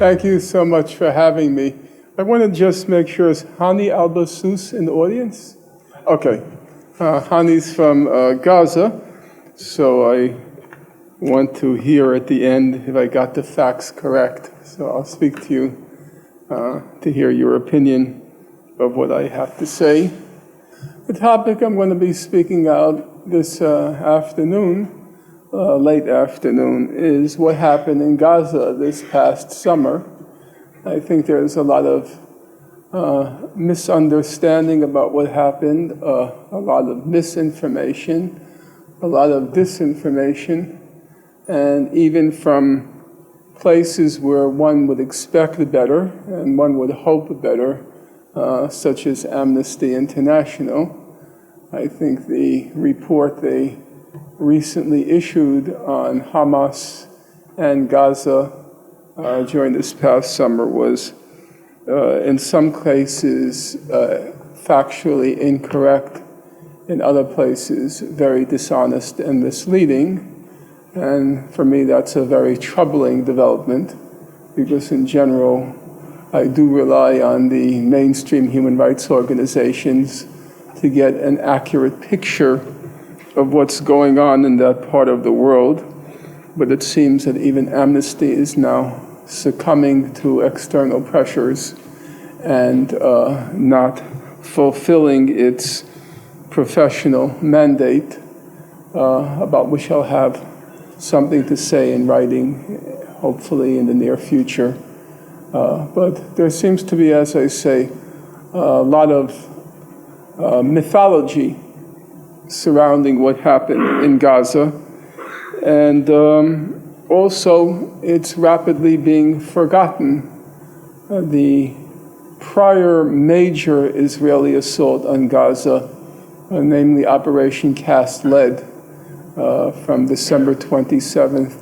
Thank you so much for having me. I want to just make sure, is Hani Al-Basus in the audience? Okay. Hani's from Gaza, so I want to hear at the end if I got the facts correct. So I'll speak to you to hear your opinion of what I have to say. The topic I'm going to be speaking out this afternoon, late afternoon, is what happened in Gaza this past summer. I think there's a lot of misunderstanding about what happened, a lot of misinformation, a lot of disinformation, and even from places where one would expect better and one would hope better, such as Amnesty International. I think the report they recently issued on Hamas and Gaza during this past summer was, in some places, factually incorrect, in other places, very dishonest and misleading. And for me, that's a very troubling development, because in general, I do rely on the mainstream human rights organizations to get an accurate picture of what's going on in that part of the world. But it seems that even Amnesty is now succumbing to external pressures and not fulfilling its professional mandate, about which I'll have something to say in writing, hopefully in the near future. But there seems to be, as I say, a lot of mythology surrounding what happened in Gaza. And also, it's rapidly being forgotten. The prior major Israeli assault on Gaza, namely Operation Cast Lead, from December 27th,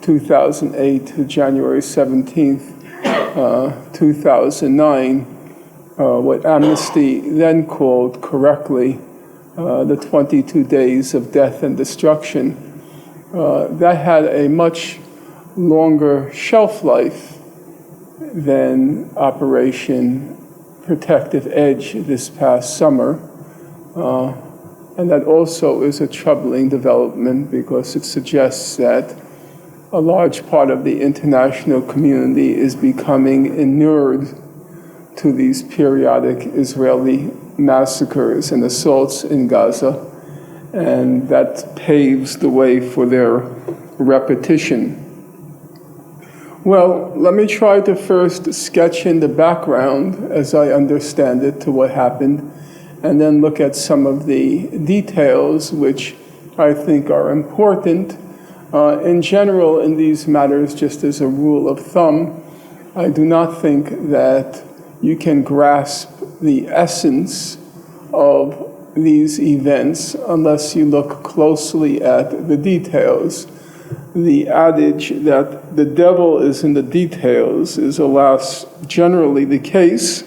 2008 to January 17th, 2009, what Amnesty then called correctly the 22 days of death and destruction. That had a much longer shelf life than Operation Protective Edge this past summer. And that also is a troubling development, because it suggests that a large part of the international community is becoming inured to these periodic Israeli massacres and assaults in Gaza, and that paves the way for their repetition. Well, let me try to first sketch in the background, as I understand it, to what happened, and then look at some of the details which I think are important. In general, in these matters, just as a rule of thumb, I do not think that you can grasp the essence of these events unless you look closely at the details. The adage that the devil is in the details is, alas, generally the case.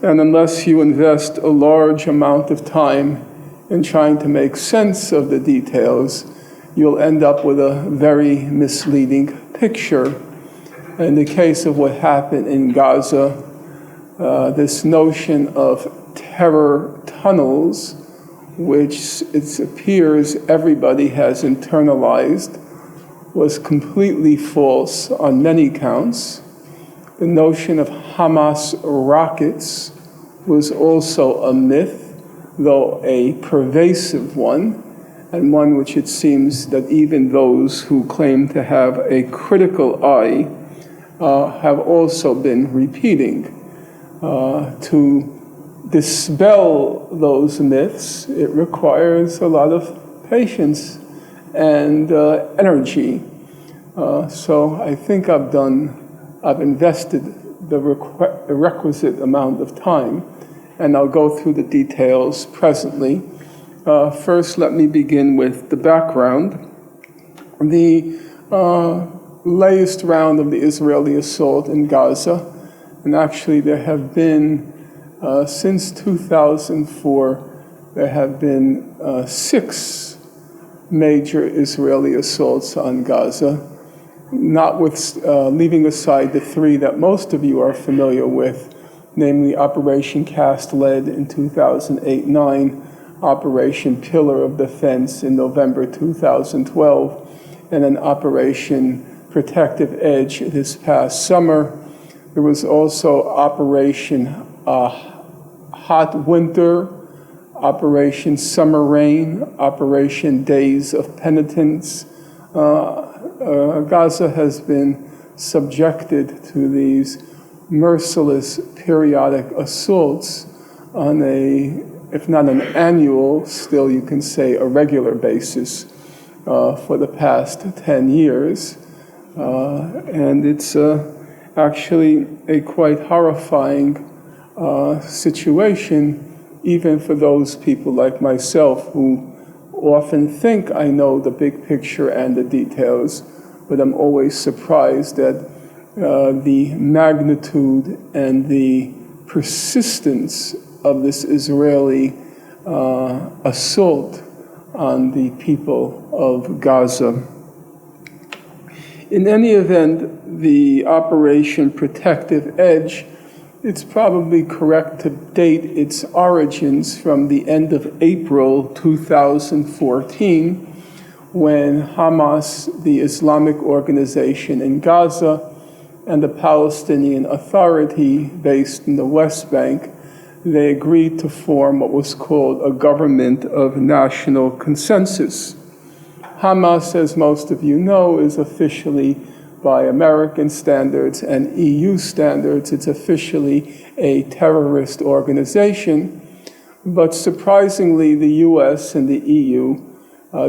And unless you invest a large amount of time in trying to make sense of the details, you'll end up with a very misleading picture. In the case of what happened in Gaza, this notion of terror tunnels, which it appears everybody has internalized, was completely false on many counts. The notion of Hamas rockets was also a myth, though a pervasive one, and one which it seems that even those who claim to have a critical eye have also been repeating. To dispel those myths, it requires a lot of patience and energy. So I think I've invested the requisite amount of time, and I'll go through the details presently. First, let me begin with the background. The latest round of the Israeli assault in Gaza, and actually there have been, since 2004, there have been 6 major Israeli assaults on Gaza. leaving aside the three that most of you are familiar with, namely Operation Cast Lead in 2008-9, Operation Pillar of Defense in November 2012, and an Operation Protective Edge this past summer. There was also Operation Hot Winter, Operation Summer Rain, Operation Days of Penitence. Gaza has been subjected to these merciless periodic assaults on if not an annual, still you can say a regular basis for the past 10 years. And it's actually a quite horrifying situation, even for those people like myself who often think I know the big picture and the details, but I'm always surprised at the magnitude and the persistence of this Israeli assault on the people of Gaza. In any event, the Operation Protective Edge, it's probably correct to date its origins from the end of April 2014, when Hamas, the Islamic organization in Gaza, and the Palestinian Authority based in the West Bank, they agreed to form what was called a government of national consensus. Hamas, as most of you know, is officially, by American standards and EU standards, it's officially a terrorist organization. But surprisingly, the US and the EU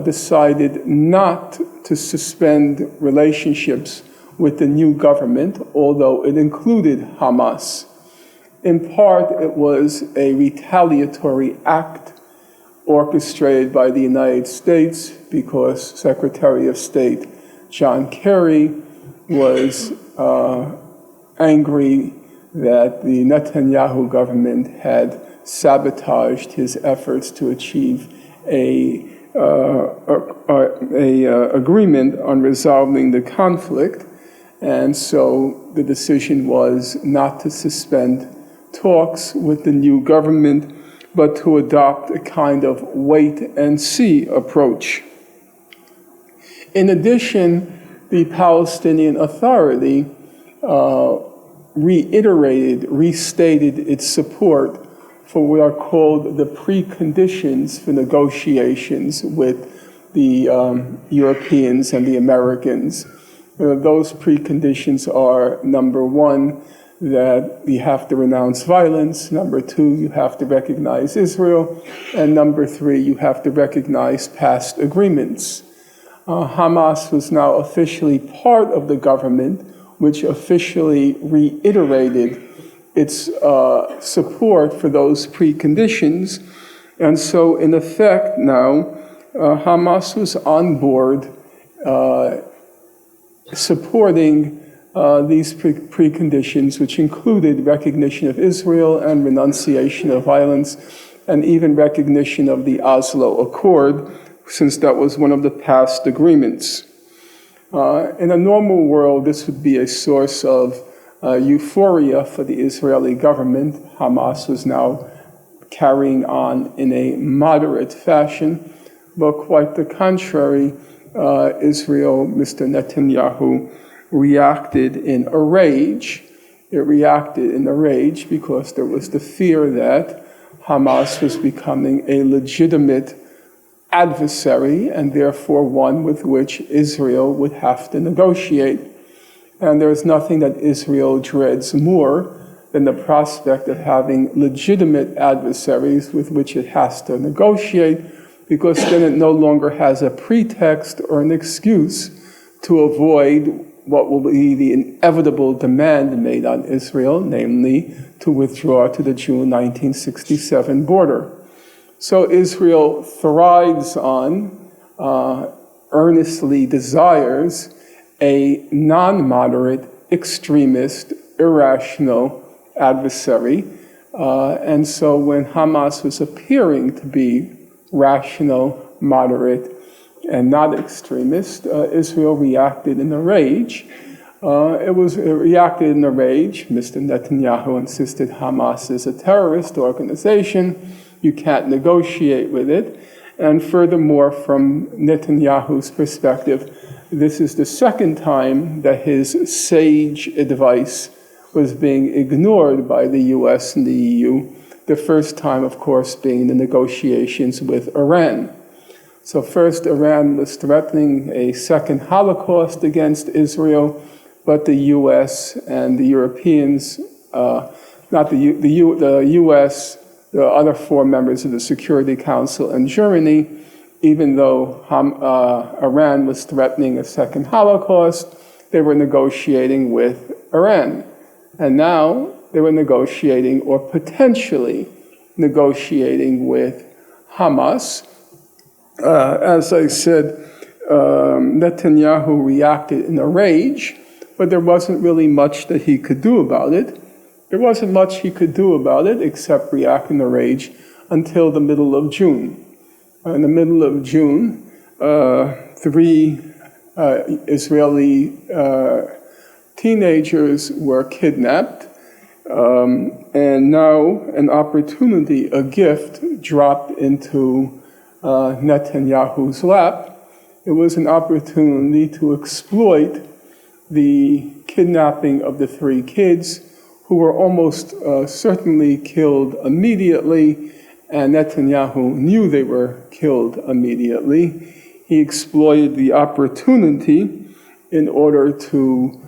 decided not to suspend relationships with the new government, although it included Hamas. In part, it was a retaliatory act orchestrated by the United States because Secretary of State John Kerry was angry that the Netanyahu government had sabotaged his efforts to achieve a agreement on resolving the conflict. And so the decision was not to suspend talks with the new government, but to adopt a kind of wait-and-see approach. In addition, the Palestinian Authority restated its support for what are called the preconditions for negotiations with the Europeans and the Americans. Those preconditions are, number one, that you have to renounce violence. Number two, you have to recognize Israel. And number three, you have to recognize past agreements. Hamas was now officially part of the government, which officially reiterated its support for those preconditions. And so, in effect now, Hamas was on board supporting these preconditions, which included recognition of Israel and renunciation of violence, and even recognition of the Oslo Accord, since that was one of the past agreements. In a normal world, this would be a source of euphoria for the Israeli government. Hamas was now carrying on in a moderate fashion, but quite the contrary, Israel, Mr. Netanyahu, reacted in a rage. It reacted in a rage because there was the fear that Hamas was becoming a legitimate adversary and therefore one with which Israel would have to negotiate. And there is nothing that Israel dreads more than the prospect of having legitimate adversaries with which it has to negotiate, because then it no longer has a pretext or an excuse to avoid what will be the inevitable demand made on Israel, namely to withdraw to the June 1967 border. So Israel thrives on, earnestly desires, a non-moderate, extremist, irrational adversary. And so when Hamas was appearing to be rational, moderate, and not extremist, Israel reacted in a rage. It reacted in a rage. Mr. Netanyahu insisted Hamas is a terrorist organization. You can't negotiate with it. And furthermore, from Netanyahu's perspective, this is the second time that his sage advice was being ignored by the US and the EU. The first time, of course, being the negotiations with Iran. So first, Iran was threatening a second Holocaust against Israel, but the US and the Europeans, the US, the other four members of the Security Council, and Germany, even though Iran was threatening a second Holocaust, they were negotiating with Iran. And now they were negotiating, or potentially negotiating, with Hamas. As I said, Netanyahu reacted in a rage, but there wasn't really much that he could do about it. There wasn't much he could do about it except react in a rage until the middle of June. In the middle of June, 3 Israeli teenagers were kidnapped, and now an opportunity, a gift, dropped into Netanyahu's lap. It was an opportunity to exploit the kidnapping of the 3 kids, who were almost certainly killed immediately, and Netanyahu knew they were killed immediately. He exploited the opportunity in order to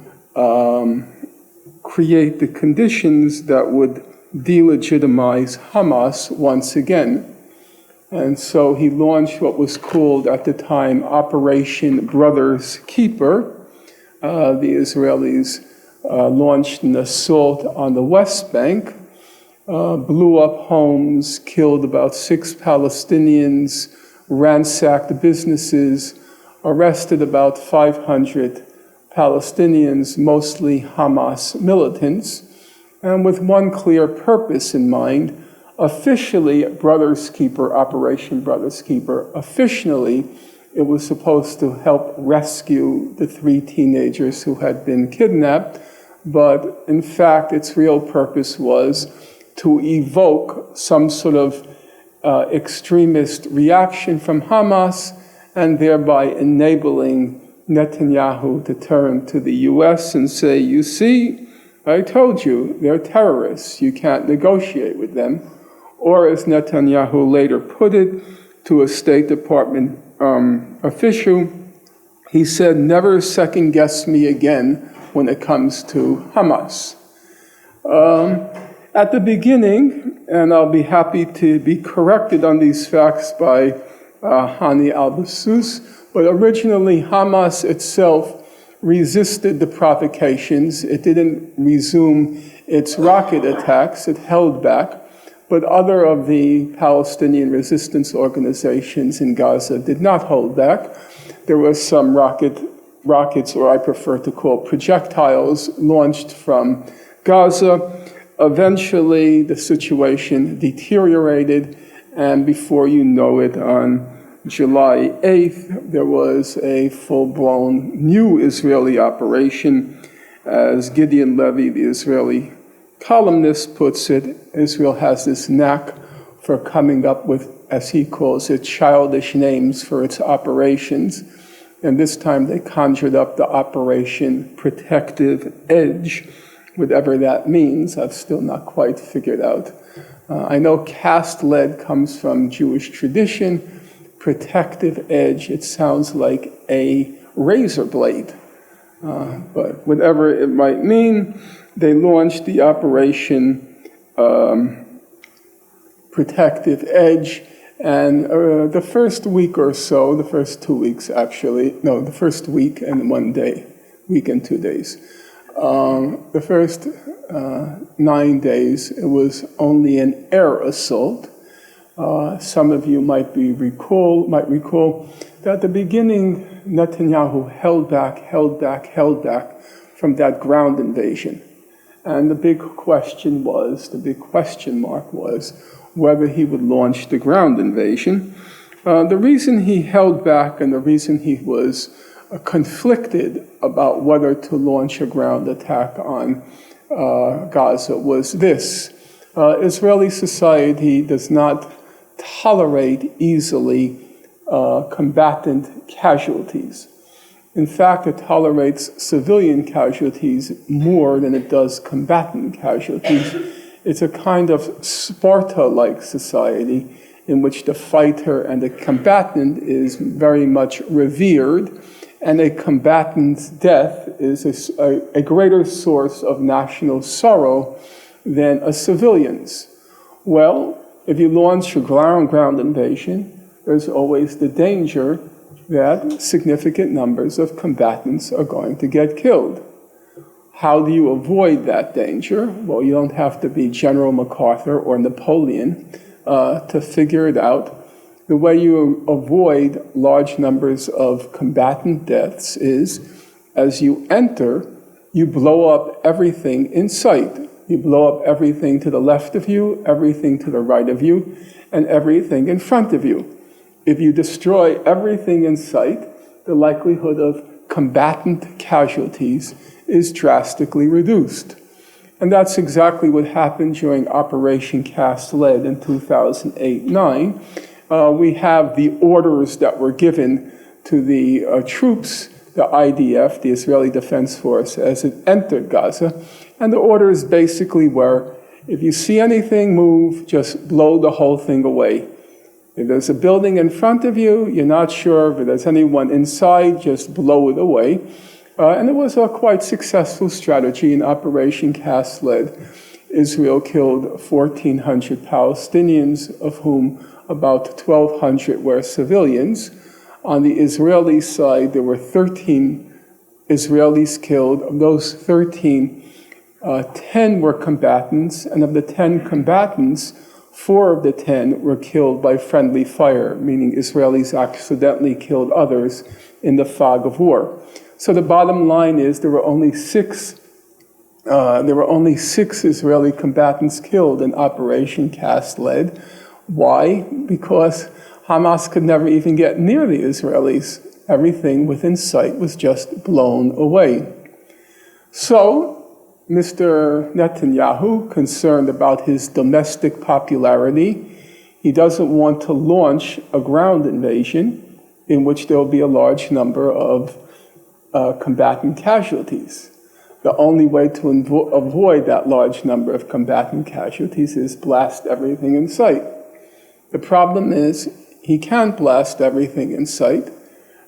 create the conditions that would delegitimize Hamas once again. And so he launched what was called at the time Operation Brother's Keeper. The Israelis launched an assault on the West Bank, blew up homes, killed about 6 Palestinians, ransacked businesses, arrested about 500 Palestinians, mostly Hamas militants, and with one clear purpose in mind. Officially, Operation Brother's Keeper, officially, it was supposed to help rescue the 3 teenagers who had been kidnapped, but in fact, its real purpose was to evoke some sort of extremist reaction from Hamas, and thereby enabling Netanyahu to turn to the US and say, you see, I told you, they're terrorists, you can't negotiate with them. Or as Netanyahu later put it to a State Department official, he said, never second guess me again when it comes to Hamas. At the beginning, and I'll be happy to be corrected on these facts by Hani al-Basus, but originally Hamas itself resisted the provocations. It didn't resume its rocket attacks, it held back. But other of the Palestinian resistance organizations in Gaza did not hold back. There was some rockets, or I prefer to call projectiles, launched from Gaza. Eventually, the situation deteriorated, and before you know it, on July 8th, there was a full-blown new Israeli operation. As Gideon Levy, the Israeli columnist, puts it, Israel has this knack for coming up with, as he calls it, childish names for its operations. And this time they conjured up the Operation Protective Edge, whatever that means. I've still not quite figured out. I know cast lead comes from Jewish tradition. Protective edge, it sounds like a razor blade. But whatever it might mean, they launched the Operation Protective Edge, and the first week or so, the first 2 weeks actually, no, the first week and 1 day, week and 2 days. The first 9 days, it was only an air assault. Some of you might recall that at the beginning, Netanyahu held back from that ground invasion. And the big question mark was whether he would launch the ground invasion. The reason he held back and the reason he was conflicted about whether to launch a ground attack on Gaza was this. Israeli society does not tolerate easily combatant casualties. In fact, it tolerates civilian casualties more than it does combatant casualties. It's a kind of Sparta-like society in which the fighter and the combatant is very much revered, and a combatant's death is a greater source of national sorrow than a civilian's. Well, if you launch a ground invasion, there's always the danger that significant numbers of combatants are going to get killed. How do you avoid that danger? Well, you don't have to be General MacArthur or Napoleon to figure it out. The way you avoid large numbers of combatant deaths is, as you enter, you blow up everything in sight. You blow up everything to the left of you, everything to the right of you, and everything in front of you. If you destroy everything in sight, the likelihood of combatant casualties is drastically reduced. And that's exactly what happened during Operation Cast Lead in 2008-9. We have the orders that were given to the troops, the IDF, the Israeli Defense Force, as it entered Gaza. And the orders basically were, if you see anything move, just blow the whole thing away. If there's a building in front of you, you're not sure if there's anyone inside, just blow it away. And it was a quite successful strategy in Operation Cast Lead. Israel killed 1,400 Palestinians, of whom about 1,200 were civilians. On the Israeli side, there were 13 Israelis killed. Of those 13, 10 were combatants, and of the 10 combatants, 4 of the 10 were killed by friendly fire, meaning Israelis accidentally killed others in the fog of war. So the bottom line is there were only six Israeli combatants killed in Operation Cast Lead. Why? Because Hamas could never even get near the Israelis. Everything within sight was just blown away. So Mr. Netanyahu, concerned about his domestic popularity, he doesn't want to launch a ground invasion in which there will be a large number of combatant casualties. The only way to avoid that large number of combatant casualties is blast everything in sight. The problem is he can't blast everything in sight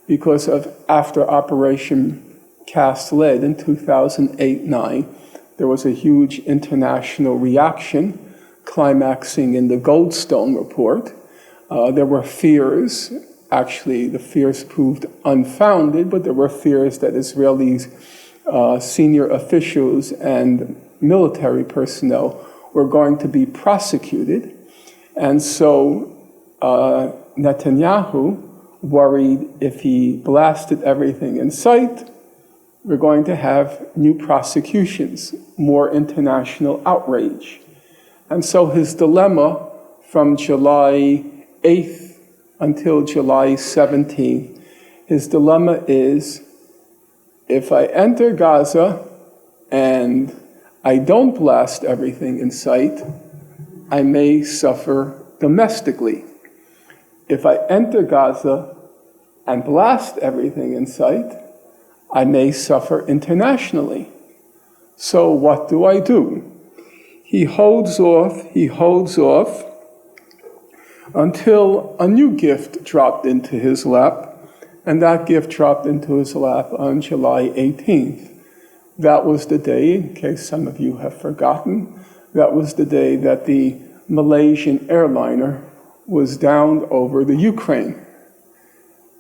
because of after Operation Cast Lead in 2008-9, there was a huge international reaction climaxing in the Goldstone report. There were fears. Actually, the fears proved unfounded, but there were fears that Israelis, senior officials and military personnel were going to be prosecuted. And so Netanyahu worried if he blasted everything in sight, we're going to have new prosecutions, more international outrage. And so his dilemma from July 8th until July 17th, his dilemma is, if I enter Gaza and I don't blast everything in sight, I may suffer domestically. If I enter Gaza and blast everything in sight, I may suffer internationally. So what do? He holds off until a new gift dropped into his lap, and that gift dropped into his lap on July 18th. That was the day, in case some of you have forgotten, that was the day that the Malaysian airliner was downed over the Ukraine.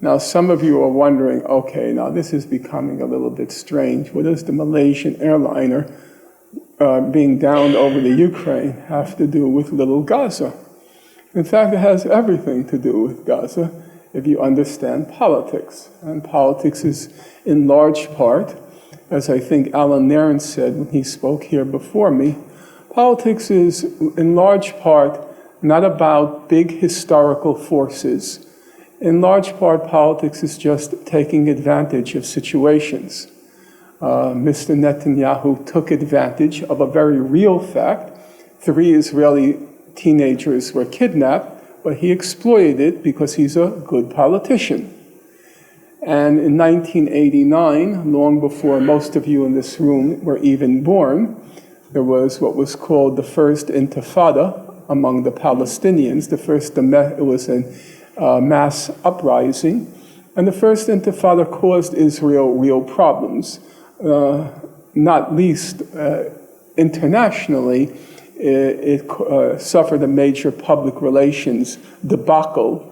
Now, some of you are wondering, okay, now this is becoming a little bit strange. What does the Malaysian airliner being downed over the Ukraine have to do with little Gaza? In fact, it has everything to do with Gaza if you understand politics. And politics is in large part, as I think Alan Nairn said when he spoke here before me, politics is in large part not about big historical forces. In large part, politics is just taking advantage of situations. Mr. Netanyahu took advantage of a very real fact. 3 Israeli teenagers were kidnapped, but he exploited it because he's a good politician. And in 1989, long before most of you in this room were even born, there was what was called the First Intifada among the Palestinians. It was a mass uprising. And the First Intifada caused Israel real problems, not least internationally. It suffered a major public relations debacle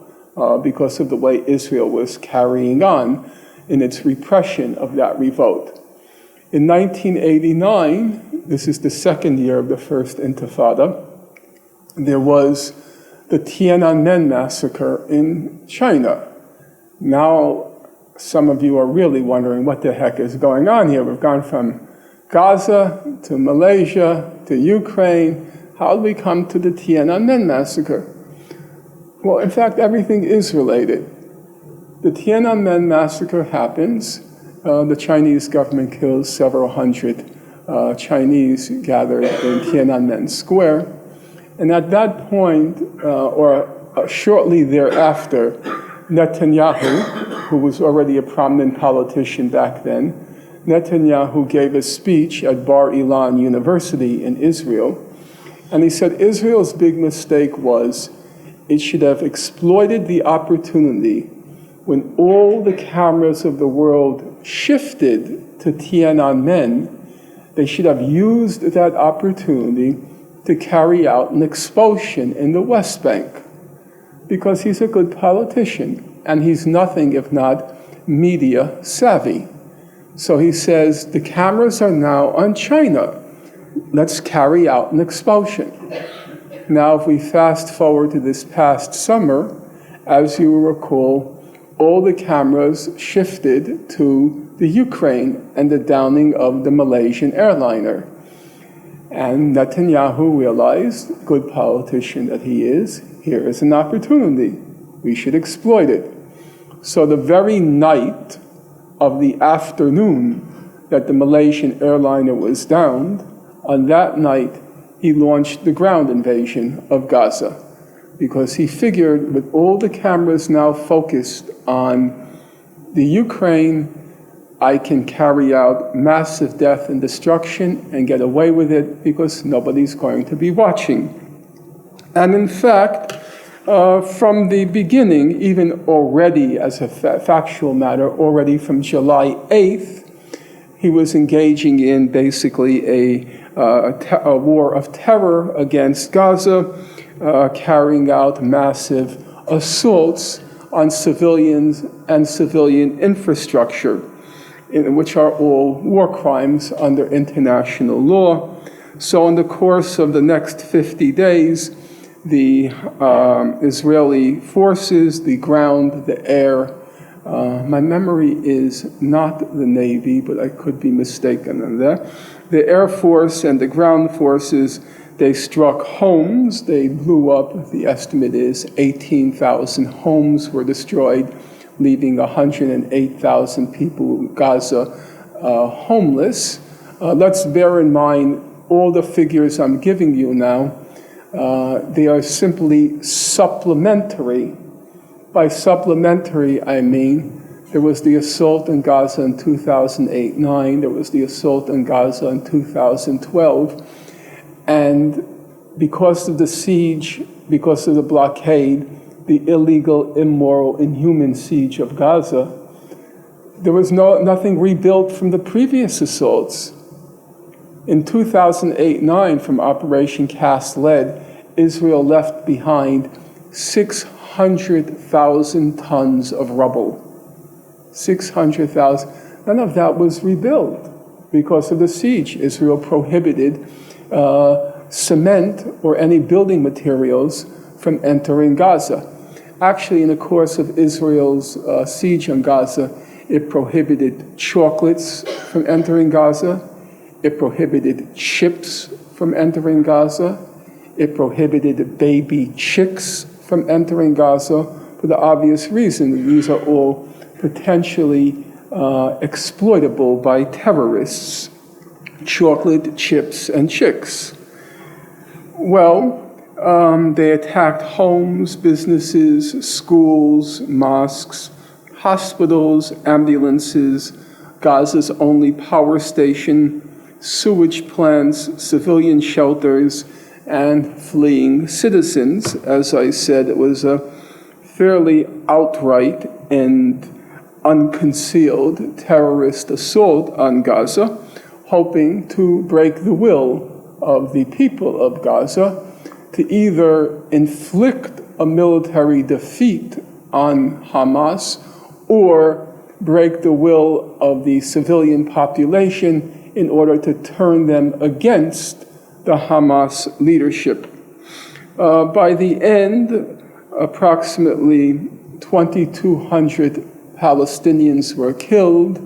because of the way Israel was carrying on in its repression of that revolt. In 1989, this is the second year of the First Intifada, there was the Tiananmen massacre in China. Now, some of you are really wondering what the heck is going on here. We've gone from Gaza to Malaysia to Ukraine. How did we come to the Tiananmen massacre? Well, in fact, everything is related. The Tiananmen massacre happens. The Chinese government kills several hundred Chinese gathered in Tiananmen Square. And at that point, shortly thereafter, Netanyahu, who was already a prominent politician back then, Netanyahu gave a speech at Bar-Ilan University in Israel. And he said Israel's big mistake was it should have exploited the opportunity when all the cameras of the world shifted to Tiananmen. They should have used that opportunity to carry out an expulsion in the West Bank, because he's a good politician and he's nothing if not media savvy. So he says the cameras are now on China. Let's carry out an expulsion. Now, if we fast forward to this past summer, as you will recall, all the cameras shifted to the Ukraine and the downing of the Malaysian airliner. And Netanyahu realized, good politician that he is, here is an opportunity. We should exploit it. So the very night of the afternoon that the Malaysian airliner was downed, on that night, he launched the ground invasion of Gaza, because he figured with all the cameras now focused on the Ukraine, I can carry out massive death and destruction and get away with it because nobody's going to be watching. And in fact, from the beginning, even already as a factual matter, already from July 8th, he was engaging in basically a war of terror against Gaza, carrying out massive assaults on civilians and civilian infrastructure, which are all war crimes under international law. So in the course of the next 50 days, the Israeli forces, the ground, the air, my memory is not the Navy, but I could be mistaken on that. The Air Force and the ground forces, they struck homes. They blew up, the estimate is 18,000 homes were destroyed, leaving 108,000 people in Gaza homeless. Let's bear in mind all the figures I'm giving you now. They are simply supplementary. By supplementary, I mean there was the assault in Gaza in 2008-9. There was the assault in Gaza in 2012. And because of the siege, because of the blockade, the illegal, immoral, inhuman siege of Gaza, there was nothing rebuilt from the previous assaults. In 2008-9, from Operation Cast Lead, Israel left behind 600,000 tons of rubble. 600,000. None of that was rebuilt because of the siege. Israel prohibited cement or any building materials from entering Gaza. Actually, in the course of Israel's siege on Gaza, it prohibited chocolates from entering Gaza. It prohibited chips from entering Gaza. It prohibited baby chicks from entering Gaza. for the obvious reason that these are all potentially exploitable by terrorists. Chocolate, chips, and chicks. Well, they attacked homes, businesses, schools, mosques, hospitals, ambulances, Gaza's only power station, sewage plants, civilian shelters, and fleeing citizens. As I said, it was a fairly outright and unconcealed terrorist assault on Gaza, hoping to break the will of the people of Gaza to either inflict a military defeat on Hamas or break the will of the civilian population in order to turn them against the Hamas leadership. By the end, approximately 2,200 Palestinians were killed,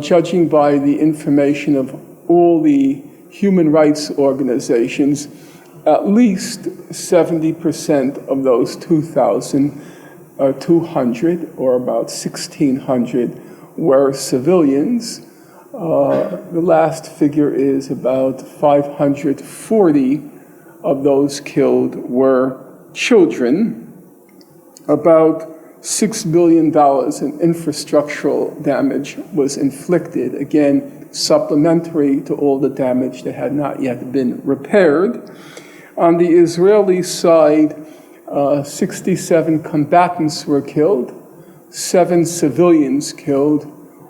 judging by the information of all the human rights organizations. At least 70% of those 2,200, or about 1,600, were civilians. The last figure is about 540 of those killed were children. About $6 billion in infrastructural damage was inflicted, again, supplementary to all the damage that had not yet been repaired. On the Israeli side, 67 combatants were killed, 7 civilians killed,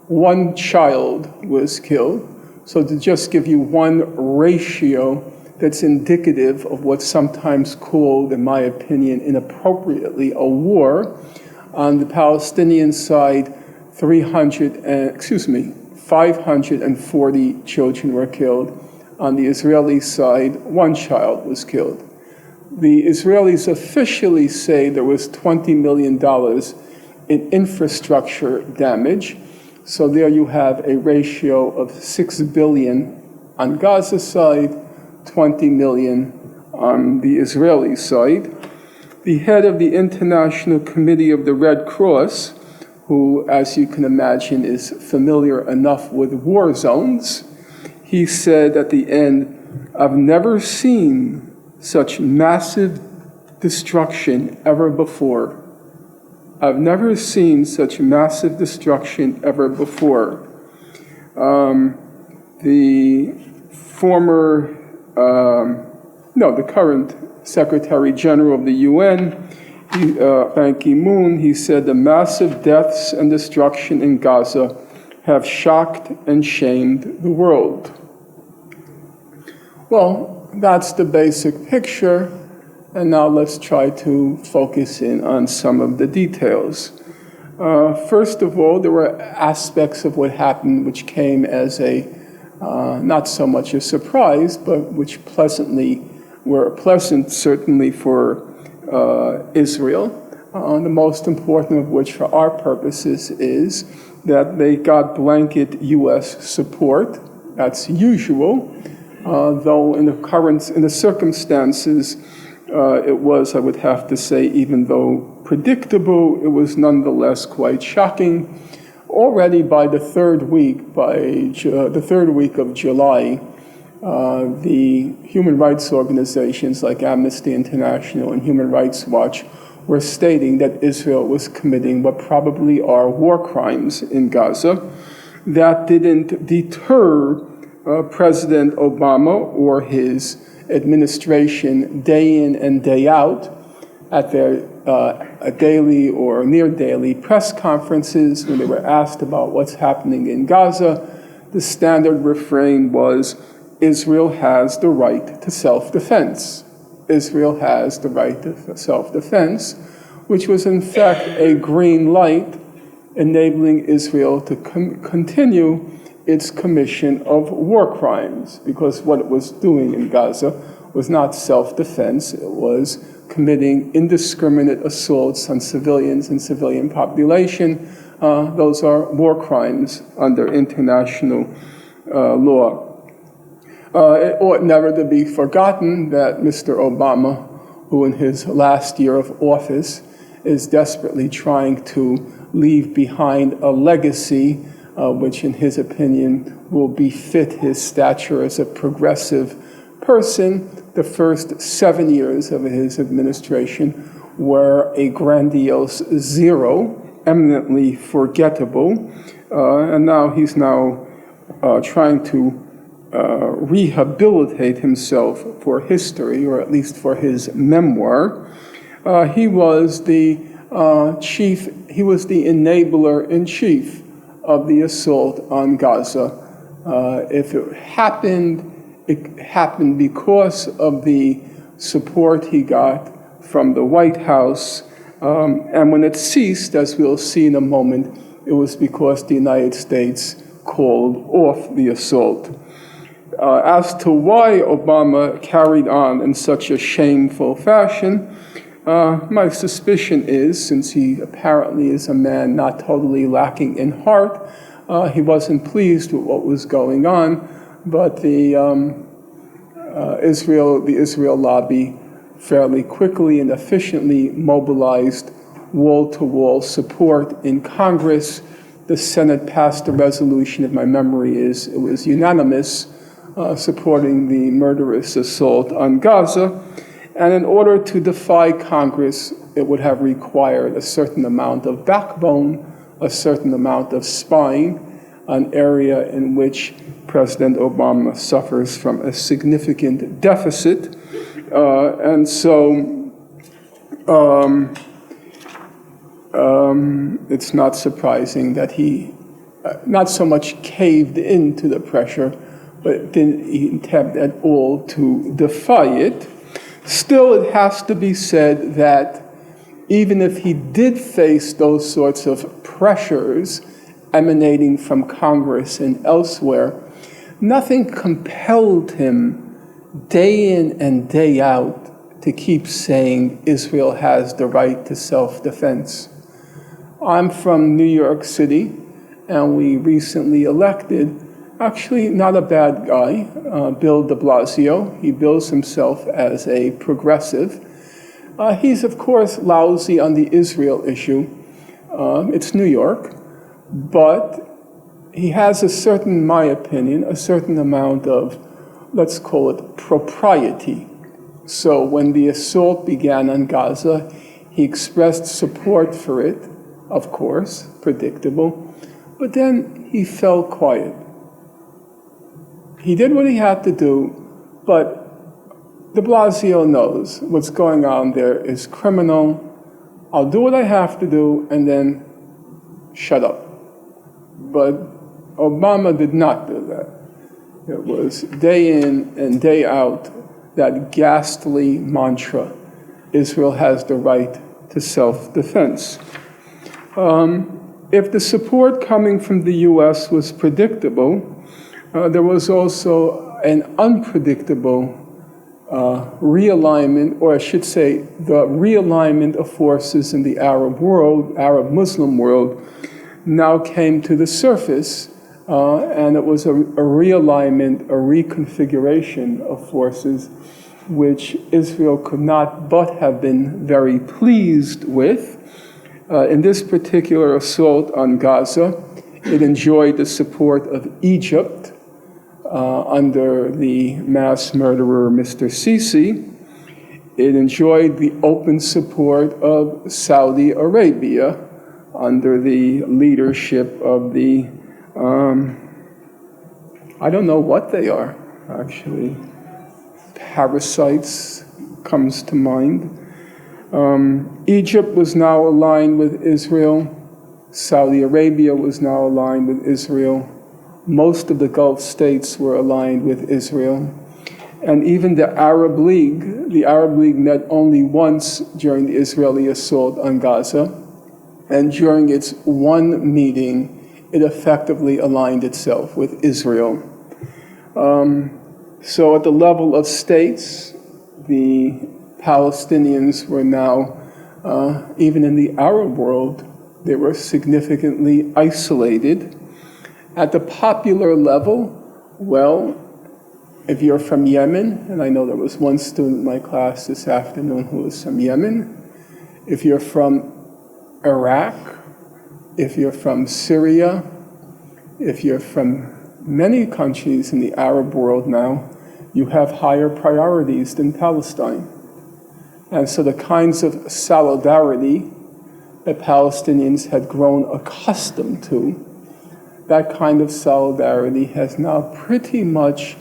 1 child was killed. So to just give you one ratio that's indicative of what's sometimes called, in my opinion, inappropriately, a war. On the Palestinian side, 540 children were killed. On the Israeli side, 1 child was killed. The Israelis officially say there was $20 million in infrastructure damage. So there you have a ratio of 6 billion on Gaza's side, 20 million on the Israeli side. The head of the International Committee of the Red Cross, who, as you can imagine, is familiar enough with war zones, he said at the end, "I've never seen such massive destruction ever before. I've never seen such massive destruction ever before." The current Secretary General of the UN, Ban Ki-moon, he said the massive deaths and destruction in Gaza have shocked and shamed the world. Well, that's the basic picture, and now let's try to focus in on some of the details. First of all, there were aspects of what happened which came as a, not so much a surprise, but which were pleasant certainly for Israel. The most important of which for our purposes is that they got blanket U.S. support. That's usual. Though in the circumstances, it was, I would have to say, even though predictable, it was nonetheless quite shocking. Already by the third week of July, the human rights organizations like Amnesty International and Human Rights Watch were stating that Israel was committing what probably are war crimes in Gaza. That didn't deter President Obama or his administration day in and day out at their daily or near daily press conferences when they were asked about what's happening in Gaza. The standard refrain was, Israel has the right to self-defense. Israel has the right to self-defense, which was in fact a green light enabling Israel to continue its commission of war crimes, because what it was doing in Gaza was not self-defense, it was committing indiscriminate assaults on civilians and civilian population. Those are war crimes under international law. It ought never to be forgotten that Mr. Obama, who in his last year of office is desperately trying to leave behind a legacy which, in his opinion, will befit his stature as a progressive person. The first 7 years of his administration were a grandiose zero, eminently forgettable, and now he's trying to rehabilitate himself for history, or at least for his memoir. He was the enabler-in-chief of the assault on Gaza. If it happened because of the support he got from the White House, and when it ceased, as we'll see in a moment, it was because the United States called off the assault. As to why Obama carried on in such a shameful fashion, my suspicion is, since he apparently is a man not totally lacking in heart, he wasn't pleased with what was going on, but the Israel lobby fairly quickly and efficiently mobilized wall-to-wall support in Congress. The Senate passed a resolution, if my memory is, it was unanimous, supporting the murderous assault on Gaza. And in order to defy Congress, it would have required a certain amount of backbone, a certain amount of spine, an area in which President Obama suffers from a significant deficit. And so it's not surprising that he not so much caved into the pressure, but didn't attempt at all to defy it. Still, it has to be said that even if he did face those sorts of pressures emanating from Congress and elsewhere, nothing compelled him day in and day out to keep saying Israel has the right to self-defense. I'm from New York City, and we recently elected, actually not a bad guy, Bill de Blasio. He bills himself as a progressive. He's, of course, lousy on the Israel issue. It's New York, but he has in my opinion, a certain amount of, let's call it, propriety. So when the assault began on Gaza, he expressed support for it, of course, predictable, but then he fell quiet. He did what he had to do, but de Blasio knows what's going on there is criminal. I'll do what I have to do and then shut up. But Obama did not do that. It was day in and day out that ghastly mantra, Israel has the right to self-defense. If the support coming from the U.S. was predictable, there was also an unpredictable realignment, or I should say the realignment of forces in the Arab world, Arab Muslim world, now came to the surface, and it was a realignment, a reconfiguration of forces which Israel could not but have been very pleased with. In this particular assault on Gaza, it enjoyed the support of Egypt under the mass murderer Mr. Sisi. It enjoyed the open support of Saudi Arabia under the leadership of the, I don't know what they are, actually. Parasites comes to mind. Egypt was now aligned with Israel. Saudi Arabia was now aligned with Israel. Most of the Gulf states were aligned with Israel. And even the Arab League met only once during the Israeli assault on Gaza. And during its one meeting, it effectively aligned itself with Israel. So at the level of states, the Palestinians were now, even in the Arab world, they were significantly isolated. At the popular level, well, if you're from Yemen, and I know there was one student in my class this afternoon who was from Yemen, if you're from Iraq, if you're from Syria, if you're from many countries in the Arab world now, you have higher priorities than Palestine. And so the kinds of solidarity that Palestinians had grown accustomed to, that kind of solidarity has now pretty much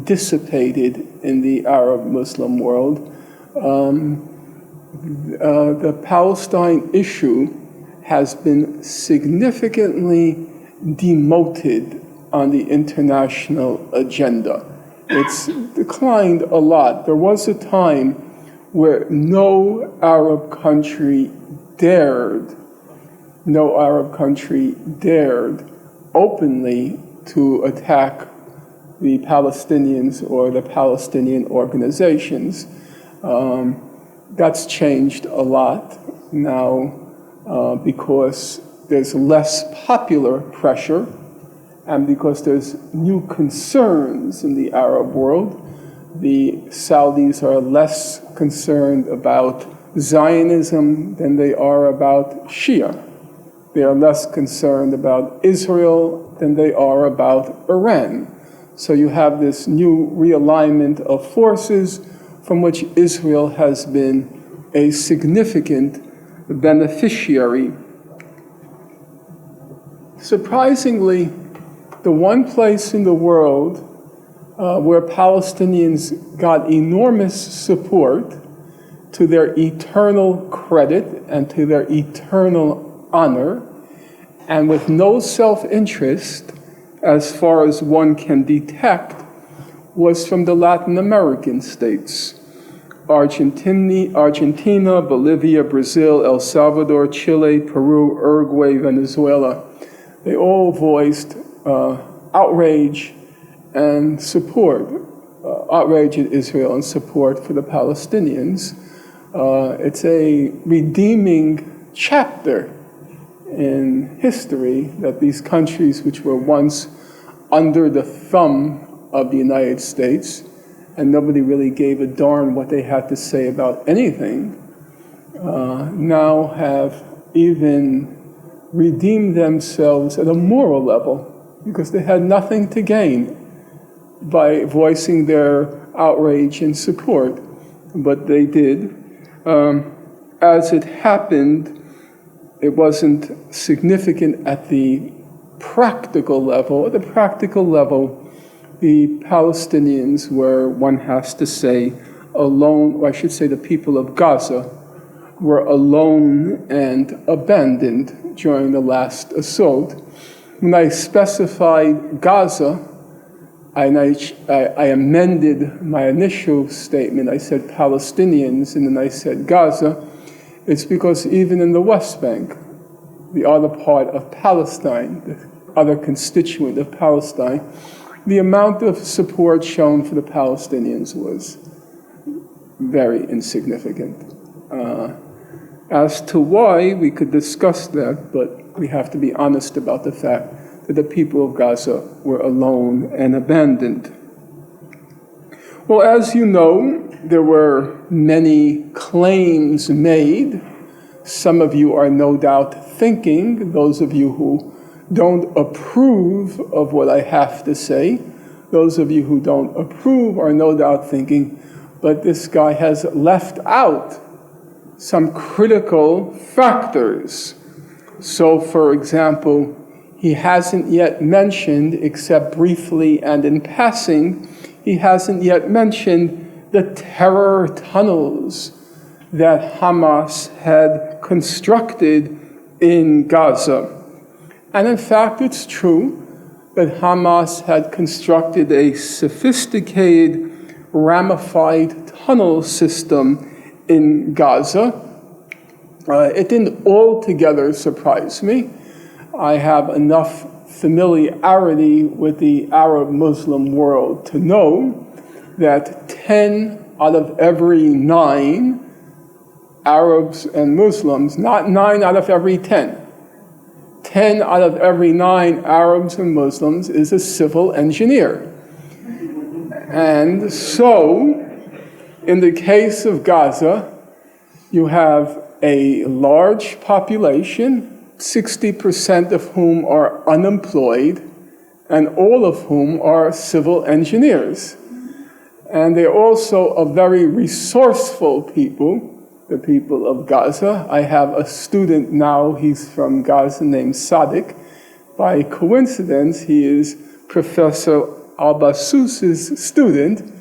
dissipated in the Arab Muslim world. The Palestine issue has been significantly demoted on the international agenda. It's declined a lot. There was a time where no Arab country dared openly to attack the Palestinians or the Palestinian organizations. That's changed a lot now because there's less popular pressure and because there's new concerns in the Arab world. The Saudis are less concerned about Zionism than they are about Shia. They are less concerned about Israel than they are about Iran. So you have this new realignment of forces from which Israel has been a significant beneficiary. Surprisingly, the one place in the world where Palestinians got enormous support to their eternal credit and to their eternal honor, and with no self-interest, as far as one can detect, was from the Latin American states. Argentina, Bolivia, Brazil, El Salvador, Chile, Peru, Uruguay, Venezuela. They all voiced outrage and support, outrage at Israel and support for the Palestinians. It's a redeeming chapter in history that these countries which were once under the thumb of the United States and nobody really gave a darn what they had to say about anything, now have even redeemed themselves at a moral level because they had nothing to gain by voicing their outrage and support, but they did. As it happened, it wasn't significant at the practical level. At the practical level, the Palestinians were, one has to say, alone, or I should say the people of Gaza, were alone and abandoned during the last assault. When I specified Gaza, I amended my initial statement. I said Palestinians, and then I said Gaza. It's because even in the West Bank, the other part of Palestine, the other constituent of Palestine, the amount of support shown for the Palestinians was very insignificant. As to why, we could discuss that, but we have to be honest about the fact that the people of Gaza were alone and abandoned. Well, as you know, there were many claims made. Some of you are no doubt thinking, those of you who don't approve of what I have to say, those of you who don't approve are no doubt thinking, but this guy has left out some critical factors. So, for example, he hasn't yet mentioned, except briefly and in passing, he hasn't yet mentioned the terror tunnels that Hamas had constructed in Gaza. And in fact, it's true that Hamas had constructed a sophisticated, ramified tunnel system in Gaza. It didn't altogether surprise me. I have enough familiarity with the Arab Muslim world to know that 10 out of every 9 Arabs and Muslims, not 9 out of every 10, 10 out of every 9 Arabs and Muslims is a civil engineer. And so, in the case of Gaza, you have a large population, 60% of whom are unemployed, and all of whom are civil engineers. And they're also a very resourceful people, the people of Gaza. I have a student now, he's from Gaza, named Sadiq. By coincidence, he is Professor Al-Bassous's student.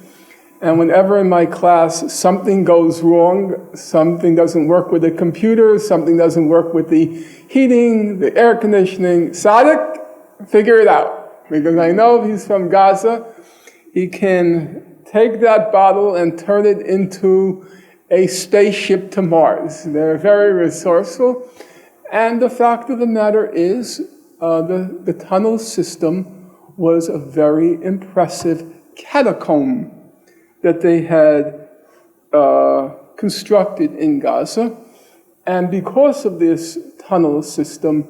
And whenever in my class something goes wrong, something doesn't work with the computer, something doesn't work with the heating, the air conditioning, Sadiq, figure it out. Because I know if he's from Gaza, he can take that bottle and turn it into a spaceship to Mars. They're very resourceful. And the fact of the matter is, the tunnel system was a very impressive catacomb that they had constructed in Gaza. And because of this tunnel system,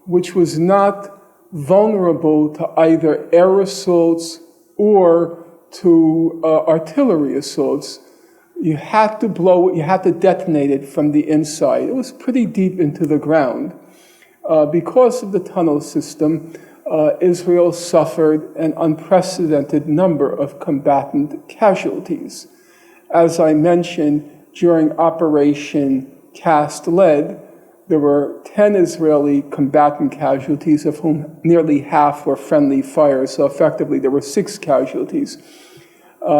which was not vulnerable to either air assaults or to artillery assaults, you had to detonate it from the inside. It was pretty deep into the ground. Because of the tunnel system, Israel suffered an unprecedented number of combatant casualties. As I mentioned, during Operation Cast Lead, there were 10 Israeli combatant casualties, of whom nearly half were friendly fire, so effectively there were 6 casualties.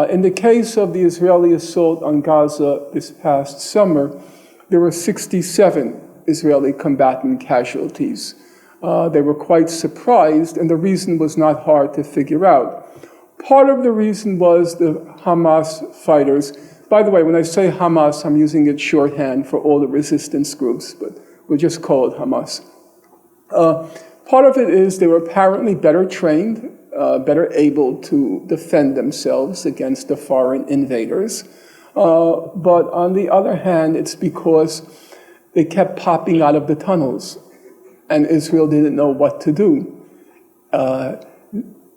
In the case of the Israeli assault on Gaza this past summer, there were 67 Israeli combatant casualties. They were quite surprised, and the reason was not hard to figure out. Part of the reason was the Hamas fighters. By the way, when I say Hamas, I'm using it shorthand for all the resistance groups, but we'll just call it Hamas. Part of it is they were apparently better trained, better able to defend themselves against the foreign invaders. But on the other hand, it's because they kept popping out of the tunnels, and Israel didn't know what to do.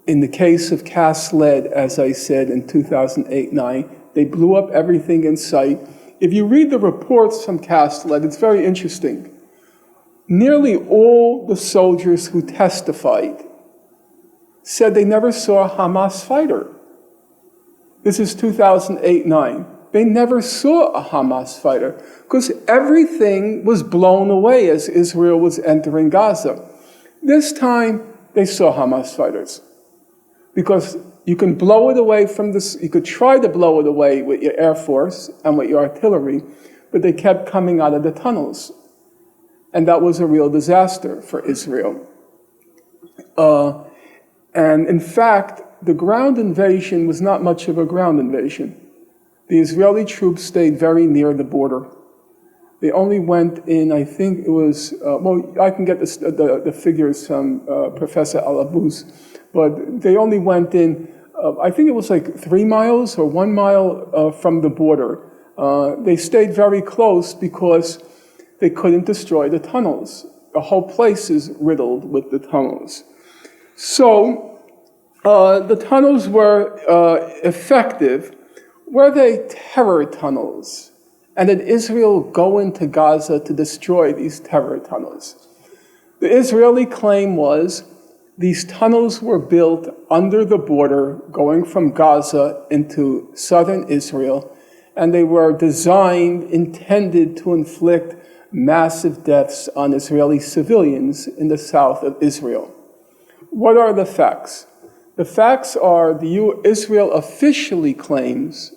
In the case of Cast Lead, as I said, in 2008-9, they blew up everything in sight. If you read the reports from Cast Lead, it's very interesting. Nearly all the soldiers who testified said they never saw a Hamas fighter. This is 2008-9. They never saw a Hamas fighter because everything was blown away as Israel was entering Gaza. This time, they saw Hamas fighters because you can blow it away from this, you could try to blow it away with your Air Force and with your artillery, but they kept coming out of the tunnels. And that was a real disaster for Israel. And in fact, the ground invasion was not much of a ground invasion. The Israeli troops stayed very near the border. They only went in, I think it was, I can get the figures from Professor Al-Abous, but they only went in, I think it was like 3 miles or 1 mile from the border. They stayed very close because they couldn't destroy the tunnels. The whole place is riddled with the tunnels. So the tunnels were effective. Were they terror tunnels? And did Israel go into Gaza to destroy these terror tunnels? The Israeli claim was these tunnels were built under the border going from Gaza into southern Israel, and they were designed, intended to inflict massive deaths on Israeli civilians in the south of Israel. What are the facts? The facts are Israel officially claims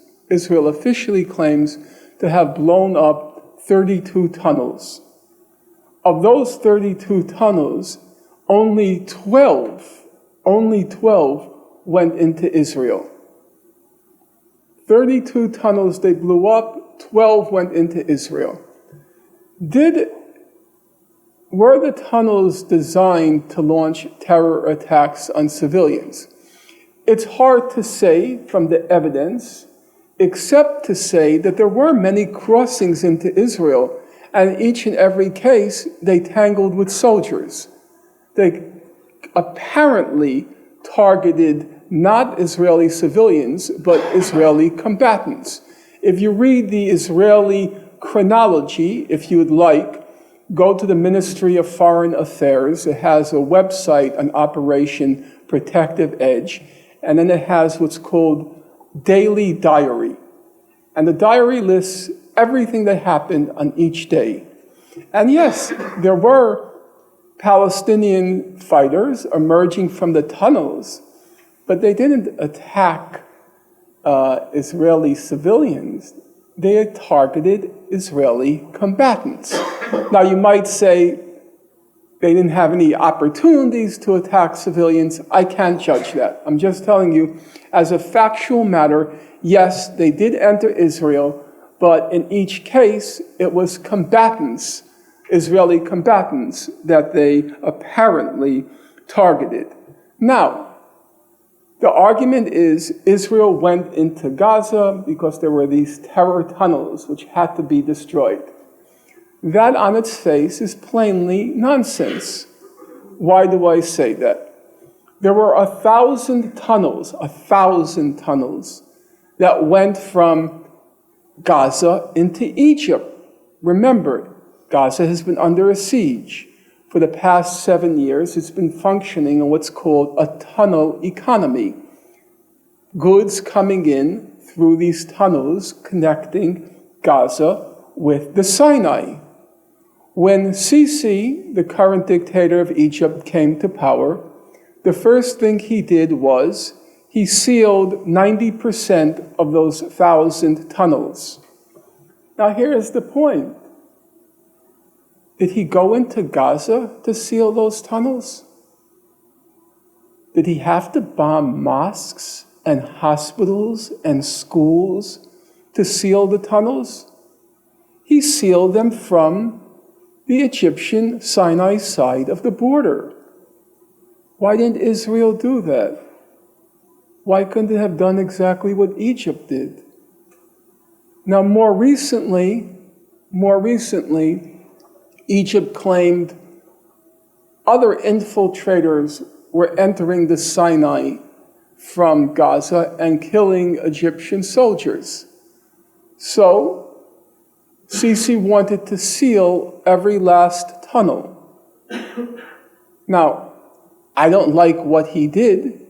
to have blown up 32 tunnels. Of those 32 tunnels, only 12 went into Israel. 32 tunnels they blew up, 12 went into Israel. Were the tunnels designed to launch terror attacks on civilians? It's hard to say from the evidence, except to say that there were many crossings into Israel, and each and every case they tangled with soldiers. They apparently targeted not Israeli civilians, but Israeli combatants. If you read the Israeli chronology, if you would like, go to the Ministry of Foreign Affairs. It has a website on Operation Protective Edge, and then it has what's called Daily Diary. And the diary lists everything that happened on each day. And yes, there were Palestinian fighters emerging from the tunnels, but they didn't attack Israeli civilians. They had targeted Israeli combatants. Now, you might say they didn't have any opportunities to attack civilians. I can't judge that. I'm just telling you, as a factual matter, yes, they did enter Israel, but in each case, it was combatants, Israeli combatants, that they apparently targeted. Now, the argument is Israel went into Gaza because there were these terror tunnels which had to be destroyed. That on its face is plainly nonsense. Why do I say that? There were 1,000 tunnels that went from Gaza into Egypt. Remember, Gaza has been under a siege. For the past 7 years, it's been functioning in what's called a tunnel economy. Goods coming in through these tunnels connecting Gaza with the Sinai. When Sisi, the current dictator of Egypt, came to power, the first thing he did was he sealed 90% of those 1,000 tunnels. Now here's the point. Did he go into Gaza to seal those tunnels? Did he have to bomb mosques and hospitals and schools to seal the tunnels? He sealed them from the Egyptian Sinai side of the border. Why didn't Israel do that? Why couldn't it have done exactly what Egypt did? Now, more recently, Egypt claimed other infiltrators were entering the Sinai from Gaza and killing Egyptian soldiers. So, Sisi wanted to seal every last tunnel. Now, I don't like what he did.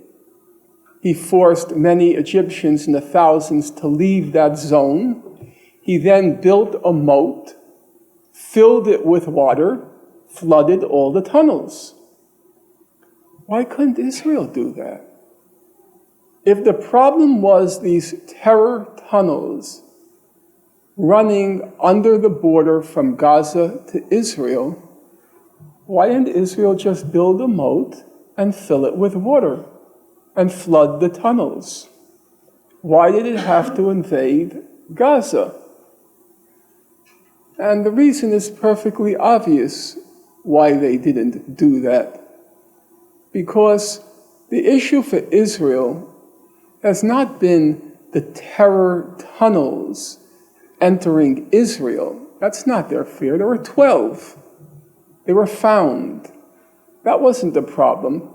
He forced many Egyptians in the thousands to leave that zone. He then built a moat, filled it with water, flooded all the tunnels. Why couldn't Israel do that? If the problem was these terror tunnels running under the border from Gaza to Israel, why didn't Israel just build a moat and fill it with water and flood the tunnels? Why did it have to invade Gaza? And the reason is perfectly obvious why they didn't do that. Because the issue for Israel has not been the terror tunnels entering Israel. That's not their fear. There were 12. They were found. That wasn't the problem.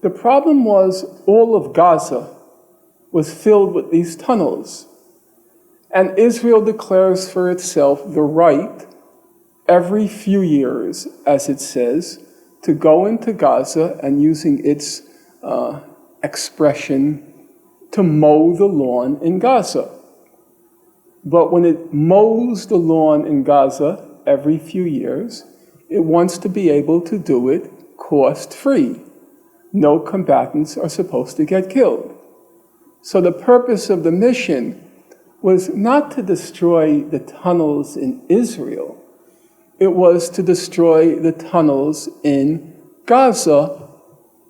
The problem was all of Gaza was filled with these tunnels. And Israel declares for itself the right, every few years, as it says, to go into Gaza and, using its expression, to mow the lawn in Gaza. But when it mows the lawn in Gaza every few years, it wants to be able to do it cost-free. No combatants are supposed to get killed. So the purpose of the mission was not to destroy the tunnels in Israel. It was to destroy the tunnels in Gaza,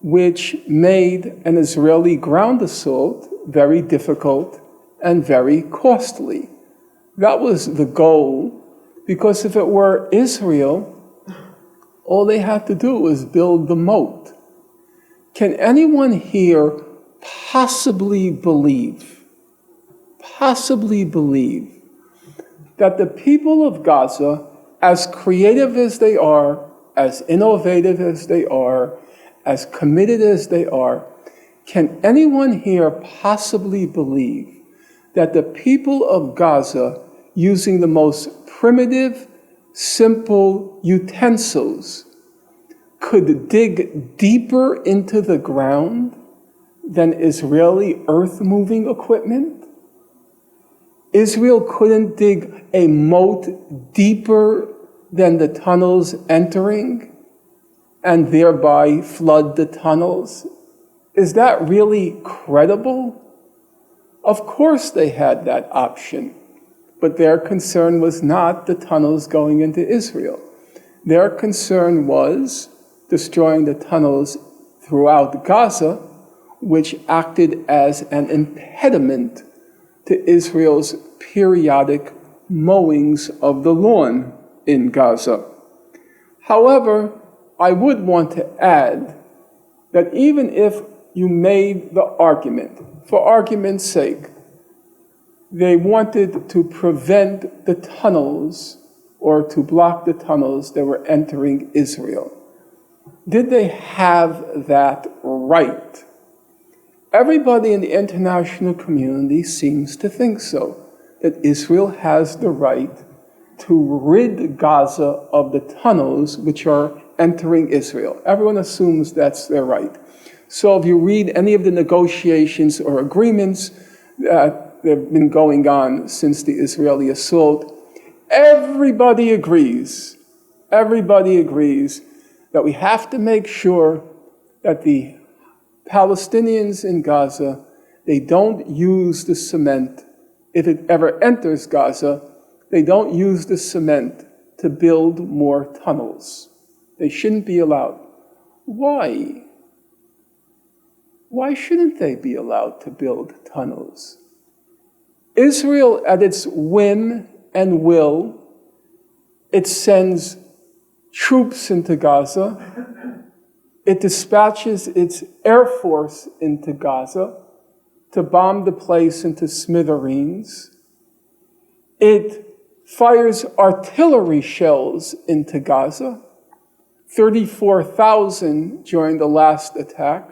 which made an Israeli ground assault very difficult and very costly. That was the goal, because if it were Israel, all they had to do was build the moat. Can anyone here possibly believe that the people of Gaza, as creative as they are, as innovative as they are, as committed as they are, can anyone here possibly believe that the people of Gaza using the most primitive, simple utensils, could dig deeper into the ground than Israeli earth-moving equipment? Israel couldn't dig a moat deeper than the tunnels entering and thereby flood the tunnels? Is that really credible? Of course they had that option, but their concern was not the tunnels going into Israel. Their concern was destroying the tunnels throughout Gaza, which acted as an impediment to Israel's periodic mowings of the lawn in Gaza. However, I would want to add that even if you made the argument, for argument's sake, they wanted to prevent the tunnels or to block the tunnels that were entering Israel. Did they have that right? Everybody in the international community seems to think so, that Israel has the right to rid Gaza of the tunnels which are entering Israel. Everyone assumes that's their right. So if you read any of the negotiations or agreements that have been going on since the Israeli assault, everybody agrees that we have to make sure that the Palestinians in Gaza, they don't use the cement, if it ever enters Gaza, they don't use the cement to build more tunnels. They shouldn't be allowed. Why? Why shouldn't they be allowed to build tunnels? Israel, at its whim and will, it sends troops into Gaza. It dispatches its air force into Gaza to bomb the place into smithereens. It fires artillery shells into Gaza, 34,000 during the last attack,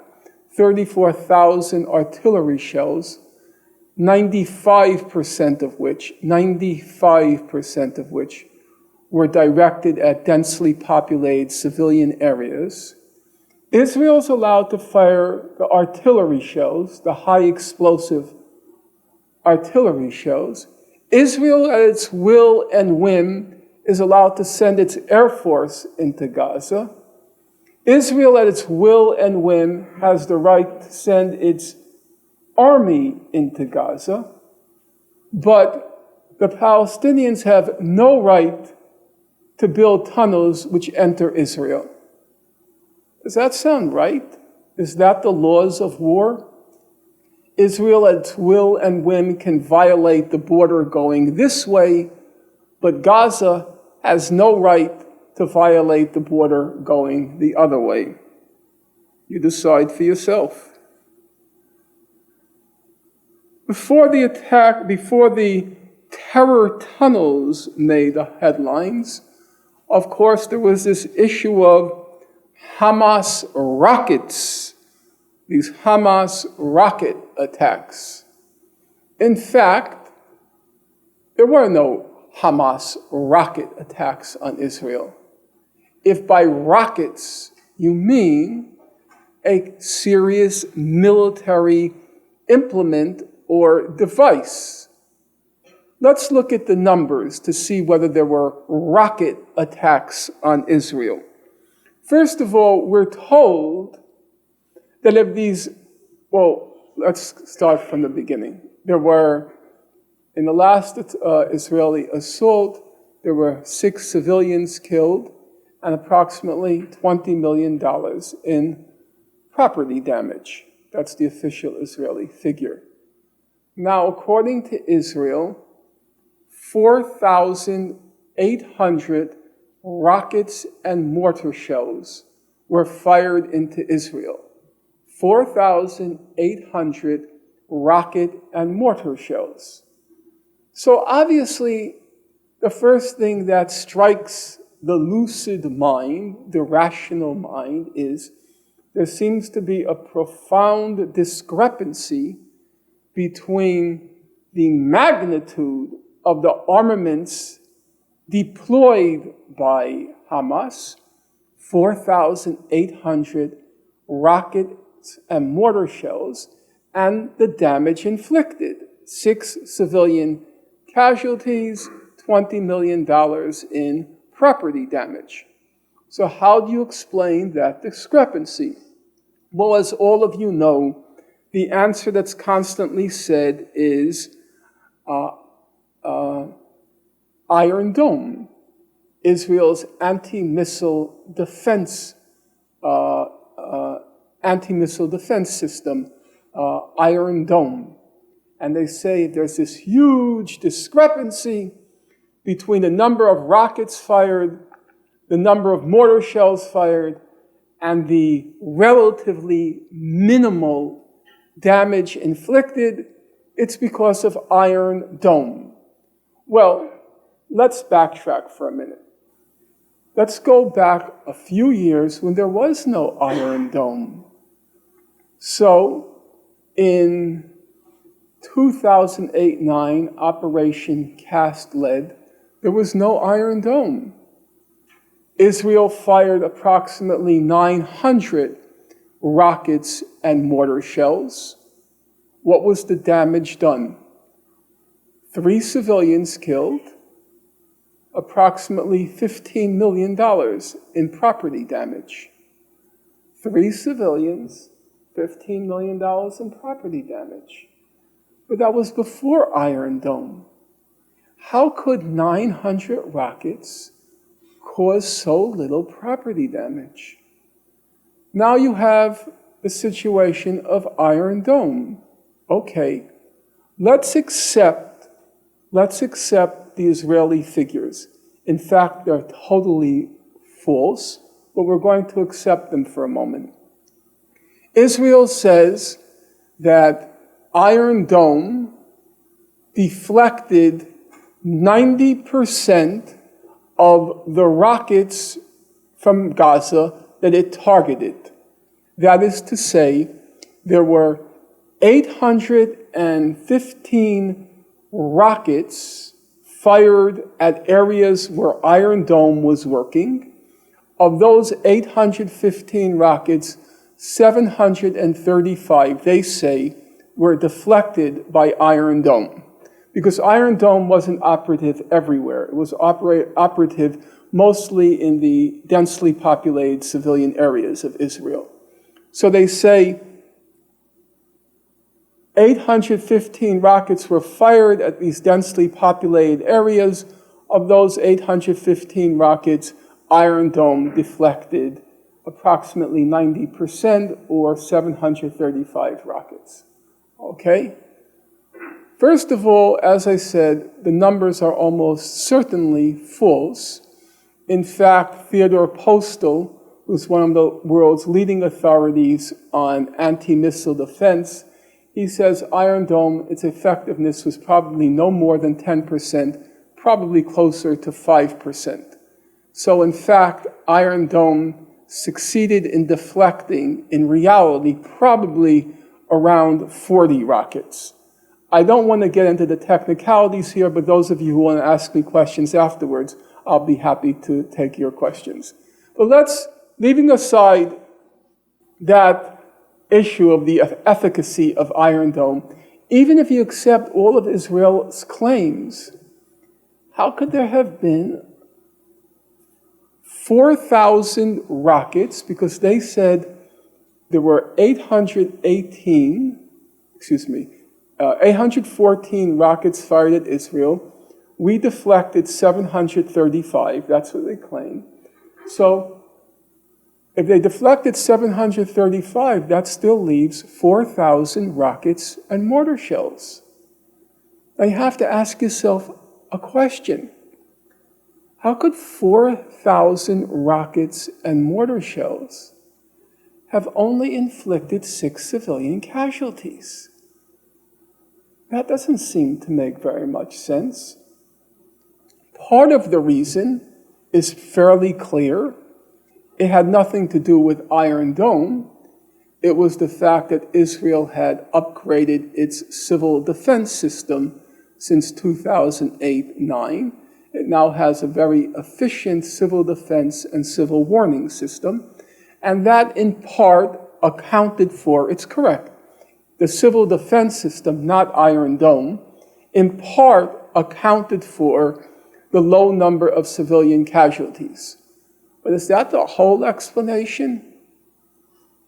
34,000 artillery shells, 95% of which were directed at densely populated civilian areas. Israel's allowed to fire the artillery shells, the high explosive artillery shells. Israel, at its will and whim, is allowed to send its air force into Gaza. Israel, at its will and whim, has the right to send its army into Gaza, but the Palestinians have no right to build tunnels which enter Israel. Does that sound right? Is that the laws of war? Israel, at its will and whim, can violate the border going this way, but Gaza has no right to violate the border going the other way. You decide for yourself. Before the terror tunnels made the headlines, of course, there was this issue of Hamas rockets, these Hamas rocket attacks. In fact, there were no Hamas rocket attacks on Israel. If by rockets you mean a serious military implement or device, let's look at the numbers to see whether there were rocket attacks on Israel. First of all, we're told that if these, let's start from the beginning. There were, in the last Israeli assault, there were 6 civilians killed and approximately $20 million in property damage. That's the official Israeli figure. Now, according to Israel, 4,800 rockets and mortar shells were fired into Israel. 4,800 rocket and mortar shells. So obviously, the first thing that strikes the lucid mind, the rational mind, is there seems to be a profound discrepancy between the magnitude of the armaments deployed by Hamas, 4,800 rockets and mortar shells, and the damage inflicted, 6 civilian casualties, $20 million in property damage. So how do you explain that discrepancy? Well, as all of you know, the answer that's constantly said is Iron Dome, Israel's anti-missile defense system, Iron Dome. And they say there's this huge discrepancy between the number of rockets fired, the number of mortar shells fired, and the relatively minimal damage inflicted. It's because of Iron Dome. Well, let's backtrack for a minute. Let's go back a few years when there was no Iron Dome. So, in 2008-9, Operation Cast Lead, there was no Iron Dome. Israel fired approximately 900 rockets and mortar shells. What was the damage done? 3 civilians killed, approximately $15 million in property damage. 3 civilians, $15 million in property damage. But that was before Iron Dome. How could 900 rockets cause so little property damage? Now you have the situation of Iron Dome. Okay, let's accept the Israeli figures. In fact, they're totally false, but we're going to accept them for a moment. Israel says that Iron Dome deflected 90% of the rockets from Gaza that it targeted. That is to say, there were 815 rockets fired at areas where Iron Dome was working. Of those 815 rockets, 735, they say, were deflected by Iron Dome. Because Iron Dome wasn't operative everywhere. It was operative mostly in the densely populated civilian areas of Israel. So they say 815 rockets were fired at these densely populated areas. Of those 815 rockets, Iron Dome deflected approximately 90%, or 735 rockets. Okay? First of all, as I said, the numbers are almost certainly false. In fact, Theodore Postel, who's one of the world's leading authorities on anti-missile defense, he says Iron Dome, its effectiveness was probably no more than 10%, probably closer to 5%. So in fact, Iron Dome succeeded in deflecting, in reality, probably around 40 rockets. I don't want to get into the technicalities here, but those of you who want to ask me questions afterwards, I'll be happy to take your questions. But leaving aside that issue of the efficacy of Iron Dome, even if you accept all of Israel's claims, how could there have been 4,000 rockets, because they said there were 814 rockets fired at Israel. We deflected 735, that's what they claim. So if they deflected 735, that still leaves 4,000 rockets and mortar shells. Now you have to ask yourself a question. How could 4,000 rockets and mortar shells have only inflicted 6 civilian casualties? That doesn't seem to make very much sense. Part of the reason is fairly clear. It had nothing to do with Iron Dome. It was the fact that Israel had upgraded its civil defense system since 2008-9. It now has a very efficient civil defense and civil warning system, and that in part accounted for, it's correct, the civil defense system, not Iron Dome, in part accounted for the low number of civilian casualties. But is that the whole explanation?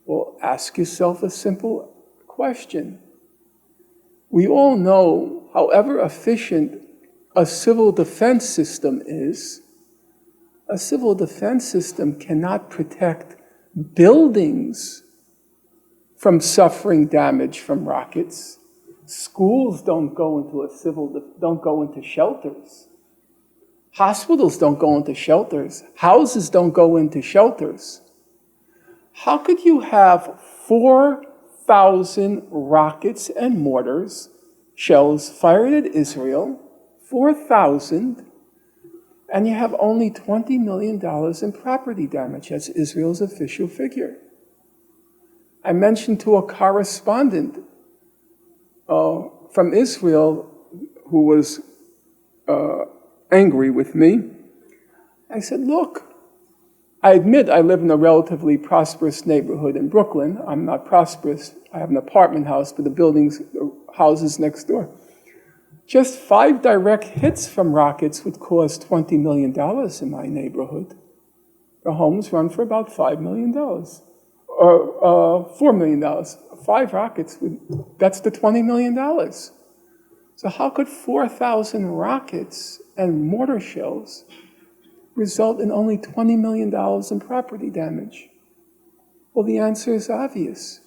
Well, ask yourself a simple question. We all know, however efficient a civil defense system is, a civil defense system cannot protect buildings from suffering damage from rockets. Schools don't go into shelters. Hospitals don't go into shelters. Houses don't go into shelters. How could you have 4,000 rockets and mortars, shells fired at Israel, 4,000, and you have only $20 million in property damage? That's Israel's official figure. I mentioned to a correspondent from Israel who was angry with me. I said, look, I admit I live in a relatively prosperous neighborhood in Brooklyn. I'm not prosperous. I have an apartment house, but the houses next door. Just 5 direct hits from rockets would cause $20 million in my neighborhood. The homes run for about $5 million, or $4 million. 5 rockets, that's the $20 million. So how could 4,000 rockets and mortar shells result in only $20 million in property damage? Well, the answer is obvious.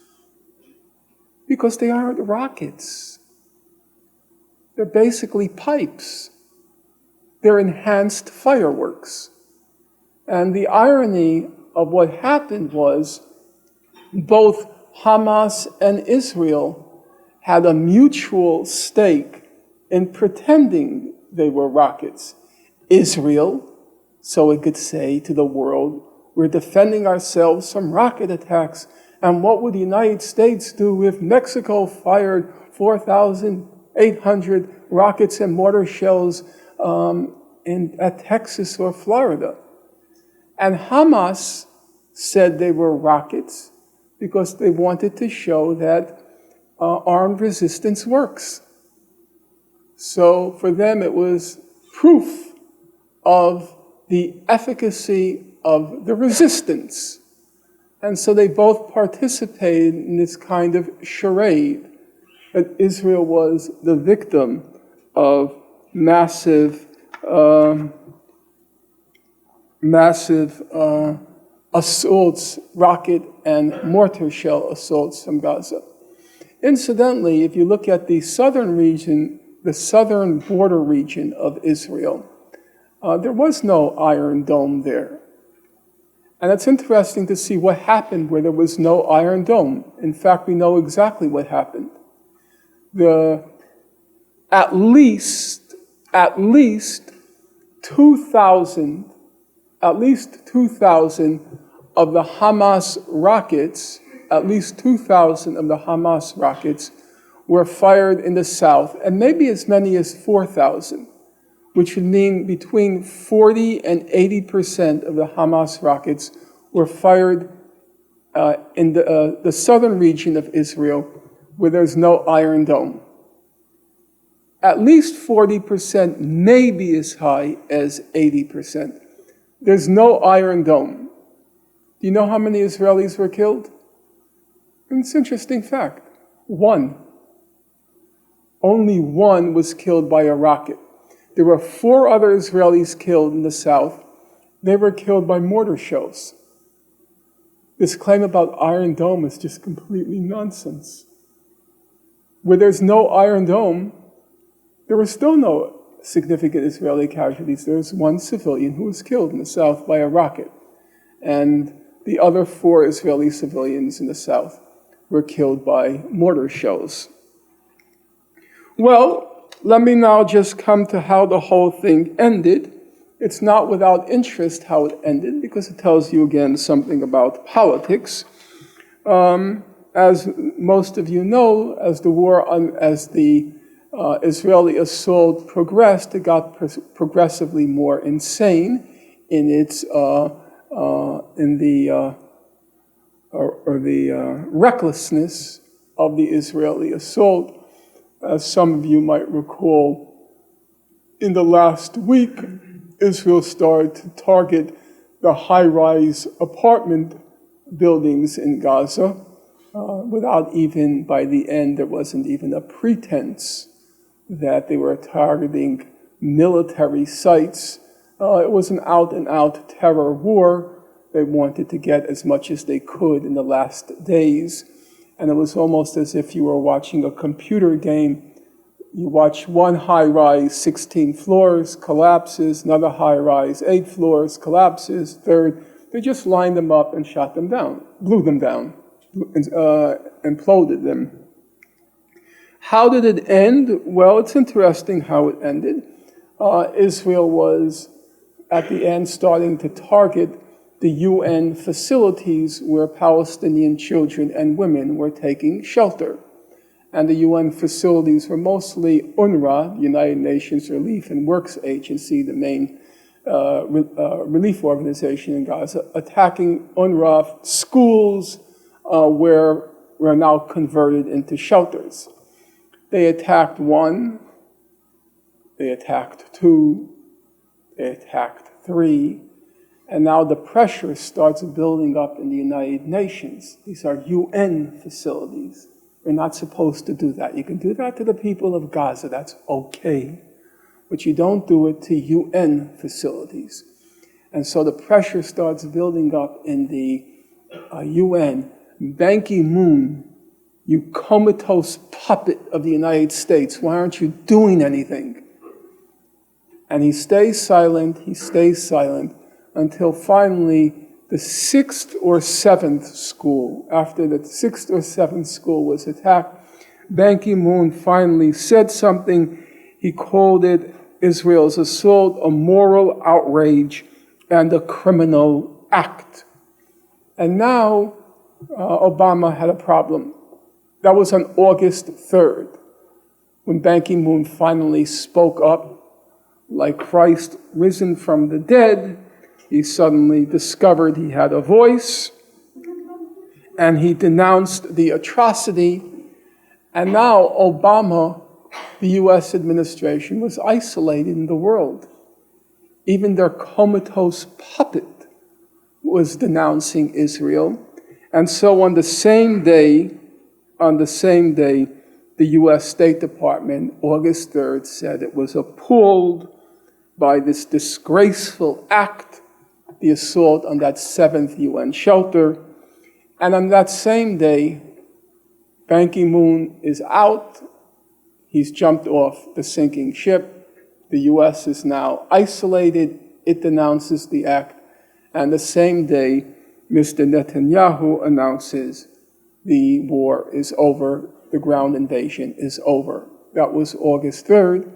Because they aren't rockets. They're basically pipes. They're enhanced fireworks. And the irony of what happened was both Hamas and Israel had a mutual stake in pretending they were rockets. Israel, so it could say to the world, we're defending ourselves from rocket attacks. And what would the United States do if Mexico fired 4,800 rockets and mortar shells at Texas or Florida? And Hamas said they were rockets because they wanted to show that armed resistance works. So for them, it was proof of the efficacy of the resistance. And so they both participated in this kind of charade that Israel was the victim of massive assaults, rocket and mortar shell assaults from Gaza. Incidentally, if you look at the southern region, the southern border region of Israel, there was no Iron Dome there. And it's interesting to see what happened where there was no Iron Dome. In fact, we know exactly what happened. At least 2,000 of the Hamas rockets, were fired in the south, and maybe as many as 4,000, which would mean between 40 and 80% of the Hamas rockets were fired in the southern region of Israel where there's no Iron Dome. At least 40%, maybe as high as 80%. There's no Iron Dome. Do you know how many Israelis were killed? It's an interesting fact. 1. Only 1 was killed by a rocket. There were 4 other Israelis killed in the south. They were killed by mortar shells. This claim about Iron Dome is just completely nonsense. Where there's no Iron Dome, there were still no significant Israeli casualties. There was 1 civilian who was killed in the south by a rocket. And the other 4 Israeli civilians in the south were killed by mortar shells. Well, let me now just come to how the whole thing ended. It's not without interest how it ended, because it tells you again something about politics. As most of you know, as the Israeli assault progressed, it got progressively more insane in its recklessness of the Israeli assault. As some of you might recall, in the last week, Israel started to target the high-rise apartment buildings in Gaza without even, by the end, there wasn't even a pretense that they were targeting military sites. It was an out-and-out terror war. They wanted to get as much as they could in the last days. And it was almost as if you were watching a computer game. You watch one high-rise, 16 floors, collapses, another high-rise, 8 floors, collapses, third. They just lined them up and shot them down, blew them down, imploded them. How did it end? Well, it's interesting how it ended. Israel was, at the end, starting to target the UN facilities where Palestinian children and women were taking shelter. And the UN facilities were mostly UNRWA, United Nations Relief and Works Agency, the main relief organization in Gaza, attacking UNRWA schools where were now converted into shelters. They attacked one, they attacked two, they attacked three, and now the pressure starts building up in the United Nations. These are UN facilities. You're not supposed to do that. You can do that to the people of Gaza, that's okay. But you don't do it to UN facilities. And so the pressure starts building up in the UN. Ban Ki-moon, you comatose puppet of the United States, why aren't you doing anything? And he stays silent until finally the 6th or 7th school, after the 6th or 7th school was attacked, Ban Ki-moon finally said something. He called it Israel's assault a moral outrage and a criminal act. And now Obama had a problem. That was on August 3rd, when Ban Ki-moon finally spoke up. Like Christ risen from the dead, he suddenly discovered he had a voice, and he denounced the atrocity. And now Obama, the US administration, was isolated in the world. Even their comatose puppet was denouncing Israel. And so on the same day, the US State Department, August 3rd, said it was appalled by this disgraceful act, the assault on that 7th UN shelter. And on that same day, Ban Ki-moon is out. He's jumped off the sinking ship. The US is now isolated. It denounces the act. And the same day, Mr. Netanyahu announces the war is over, the ground invasion is over. That was August 3rd.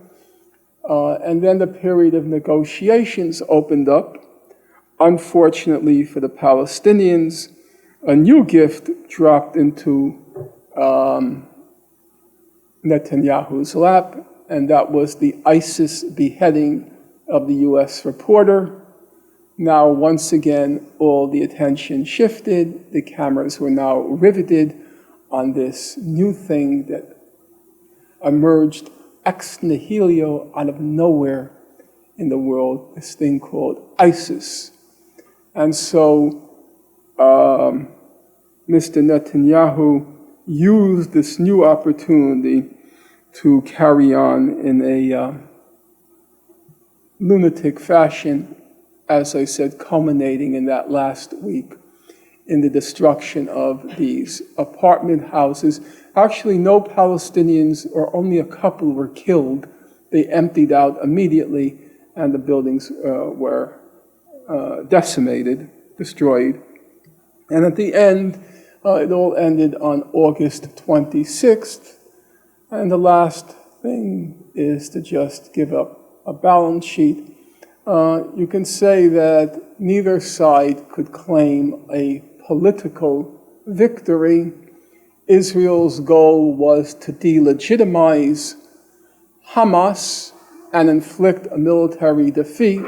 And then the period of negotiations opened up. Unfortunately for the Palestinians, a new gift dropped into Netanyahu's lap, and that was the ISIS beheading of the US reporter. Now, once again, all the attention shifted. The cameras were now riveted on this new thing that emerged ex nihilo, out of nowhere in the world, this thing called ISIS. And so Mr. Netanyahu used this new opportunity to carry on in a lunatic fashion, as I said, culminating in that last week in the destruction of these apartment houses. Actually, no Palestinians, or only a couple, were killed. They emptied out immediately, and the buildings were decimated, destroyed. And at the end, it all ended on August 26th. And the last thing is to just give up a balance sheet. You can say that neither side could claim a political victory. Israel's goal was to delegitimize Hamas and inflict a military defeat.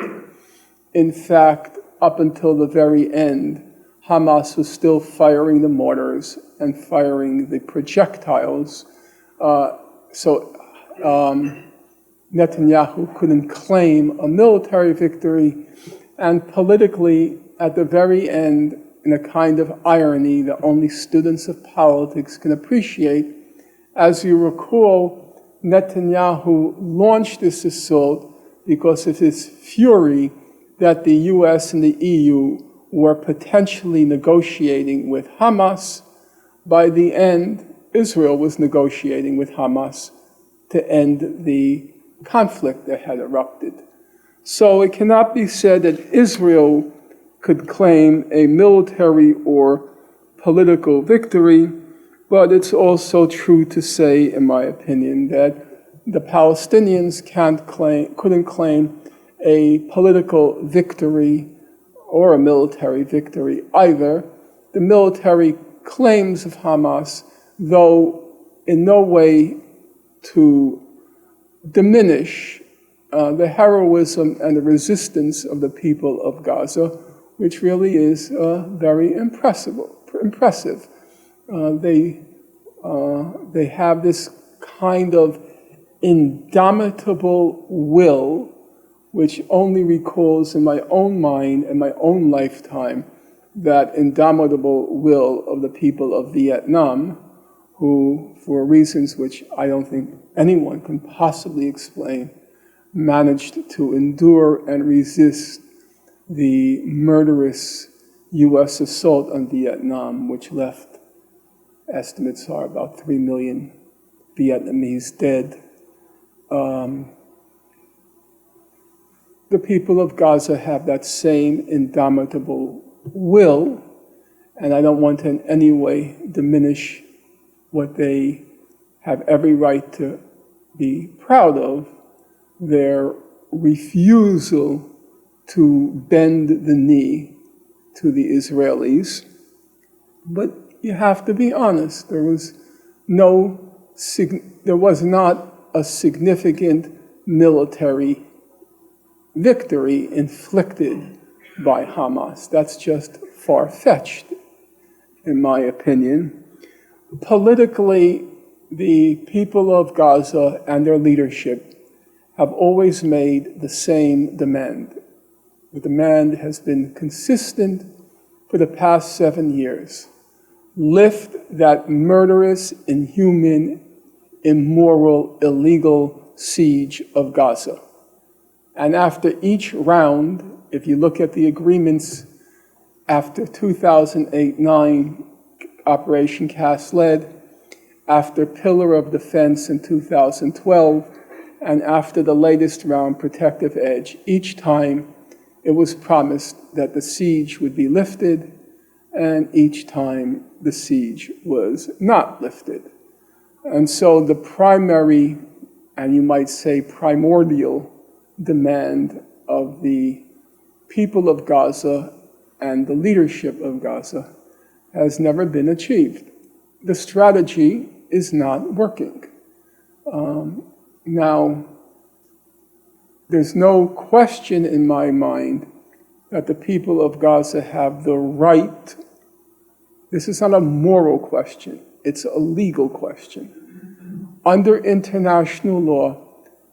In fact, up until the very end, Hamas was still firing the mortars and firing the projectiles. So Netanyahu couldn't claim a military victory. And politically, at the very end, in a kind of irony that only students of politics can appreciate, as you recall, Netanyahu launched this assault because of his fury that the US and the EU were potentially negotiating with Hamas. By the end, Israel was negotiating with Hamas to end the conflict that had erupted. So it cannot be said that Israel could claim a military or political victory, but it's also true to say, in my opinion, that the Palestinians couldn't claim a political victory or a military victory either. The military claims of Hamas, though in no way to diminish the heroism and the resistance of the people of Gaza, which really is very impressive. They have this kind of indomitable will, which only recalls in my own mind and my own lifetime that indomitable will of the people of Vietnam, who, for reasons which I don't think anyone can possibly explain, managed to endure and resist the murderous US assault on Vietnam, which left, estimates are, about 3 million Vietnamese dead. The people of Gaza have that same indomitable will, and I don't want to in any way diminish what they have every right to be proud of, their refusal to bend the knee to the Israelis. But you have to be honest, there was not a significant military victory inflicted by Hamas. That's just far-fetched, in my opinion. Politically, the people of Gaza and their leadership have always made the same demand. The demand has been consistent for the past 7 years. Lift that murderous, inhuman, immoral, illegal siege of Gaza. And after each round, if you look at the agreements after 2008-9, Operation Cast Lead, after Pillar of Defense in 2012, and after the latest round, Protective Edge, each time it was promised that the siege would be lifted, and each time the siege was not lifted. And so the primary, and you might say primordial, demand of the people of Gaza and the leadership of Gaza has never been achieved. The strategy is not working. Now, there's no question in my mind that the people of Gaza have the right. This is not a moral question, it's a legal question. Under international law,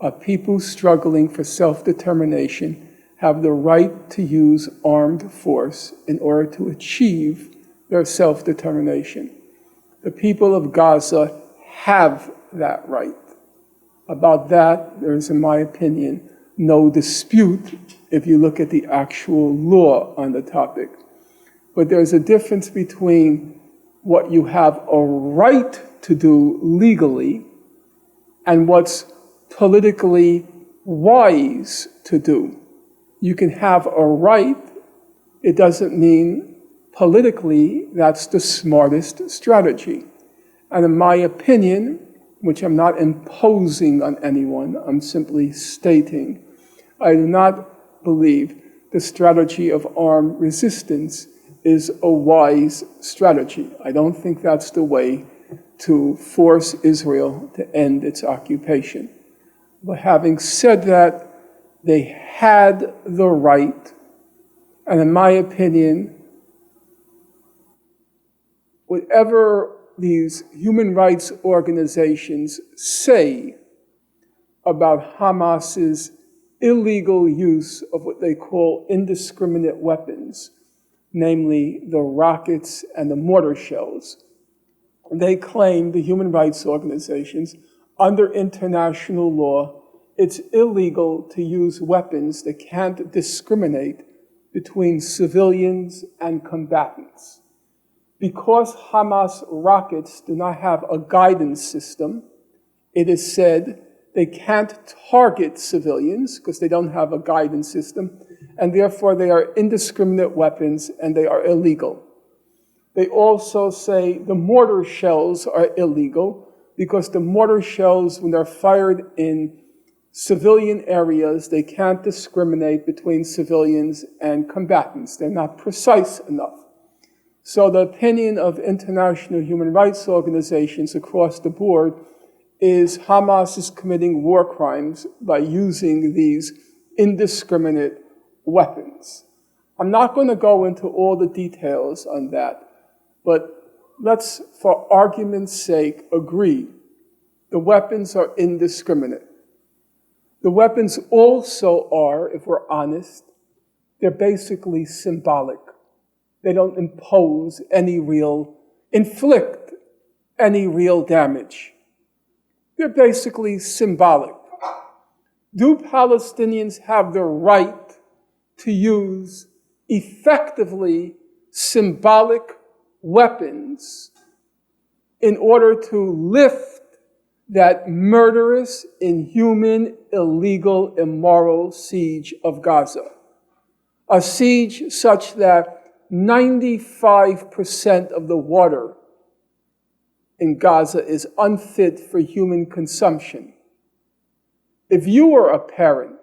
a people struggling for self-determination have the right to use armed force in order to achieve their self-determination. The people of Gaza have that right. About that, there is, in my opinion, no dispute if you look at the actual law on the topic. But there's a difference between what you have a right to do legally and what's politically wise to do. You can have a right, it doesn't mean politically that's the smartest strategy. And in my opinion, which I'm not imposing on anyone, I'm simply stating, I do not believe the strategy of armed resistance is a wise strategy. I don't think that's the way to force Israel to end its occupation. But having said that, they had the right, and in my opinion, whatever these human rights organizations say about Hamas's illegal use of what they call indiscriminate weapons, namely the rockets and the mortar shells, they claim, the human rights organizations, under international law, it's illegal to use weapons that can't discriminate between civilians and combatants. Because Hamas rockets do not have a guidance system, it is said they can't target civilians because they don't have a guidance system, and therefore they are indiscriminate weapons and they are illegal. They also say the mortar shells are illegal because the mortar shells, when they're fired in civilian areas, they can't discriminate between civilians and combatants. They're not precise enough. So the opinion of international human rights organizations across the board is Hamas is committing war crimes by using these indiscriminate weapons. I'm not going to go into all the details on that, but let's, for argument's sake, agree the weapons are indiscriminate. The weapons also are, if we're honest, they're basically symbolic. They don't inflict any real damage. They're basically symbolic. Do Palestinians have the right to use effectively symbolic weapons in order to lift that murderous, inhuman, illegal, immoral siege of Gaza? A siege such that 95% of the water in Gaza is unfit for human consumption. If you were a parent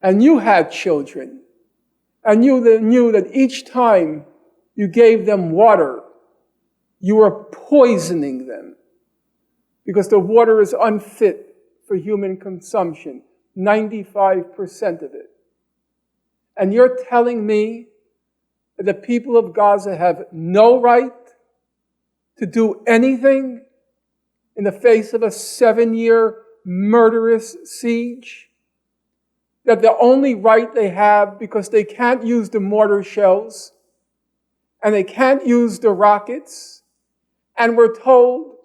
and you had children and you knew that each time you gave them water, you were poisoning them because the water is unfit for human consumption, 95% of it. And you're telling me that the people of Gaza have no right to do anything in the face of a 7-year murderous siege? That the only right they have, because they can't use the mortar shells and they can't use the rockets, and we're told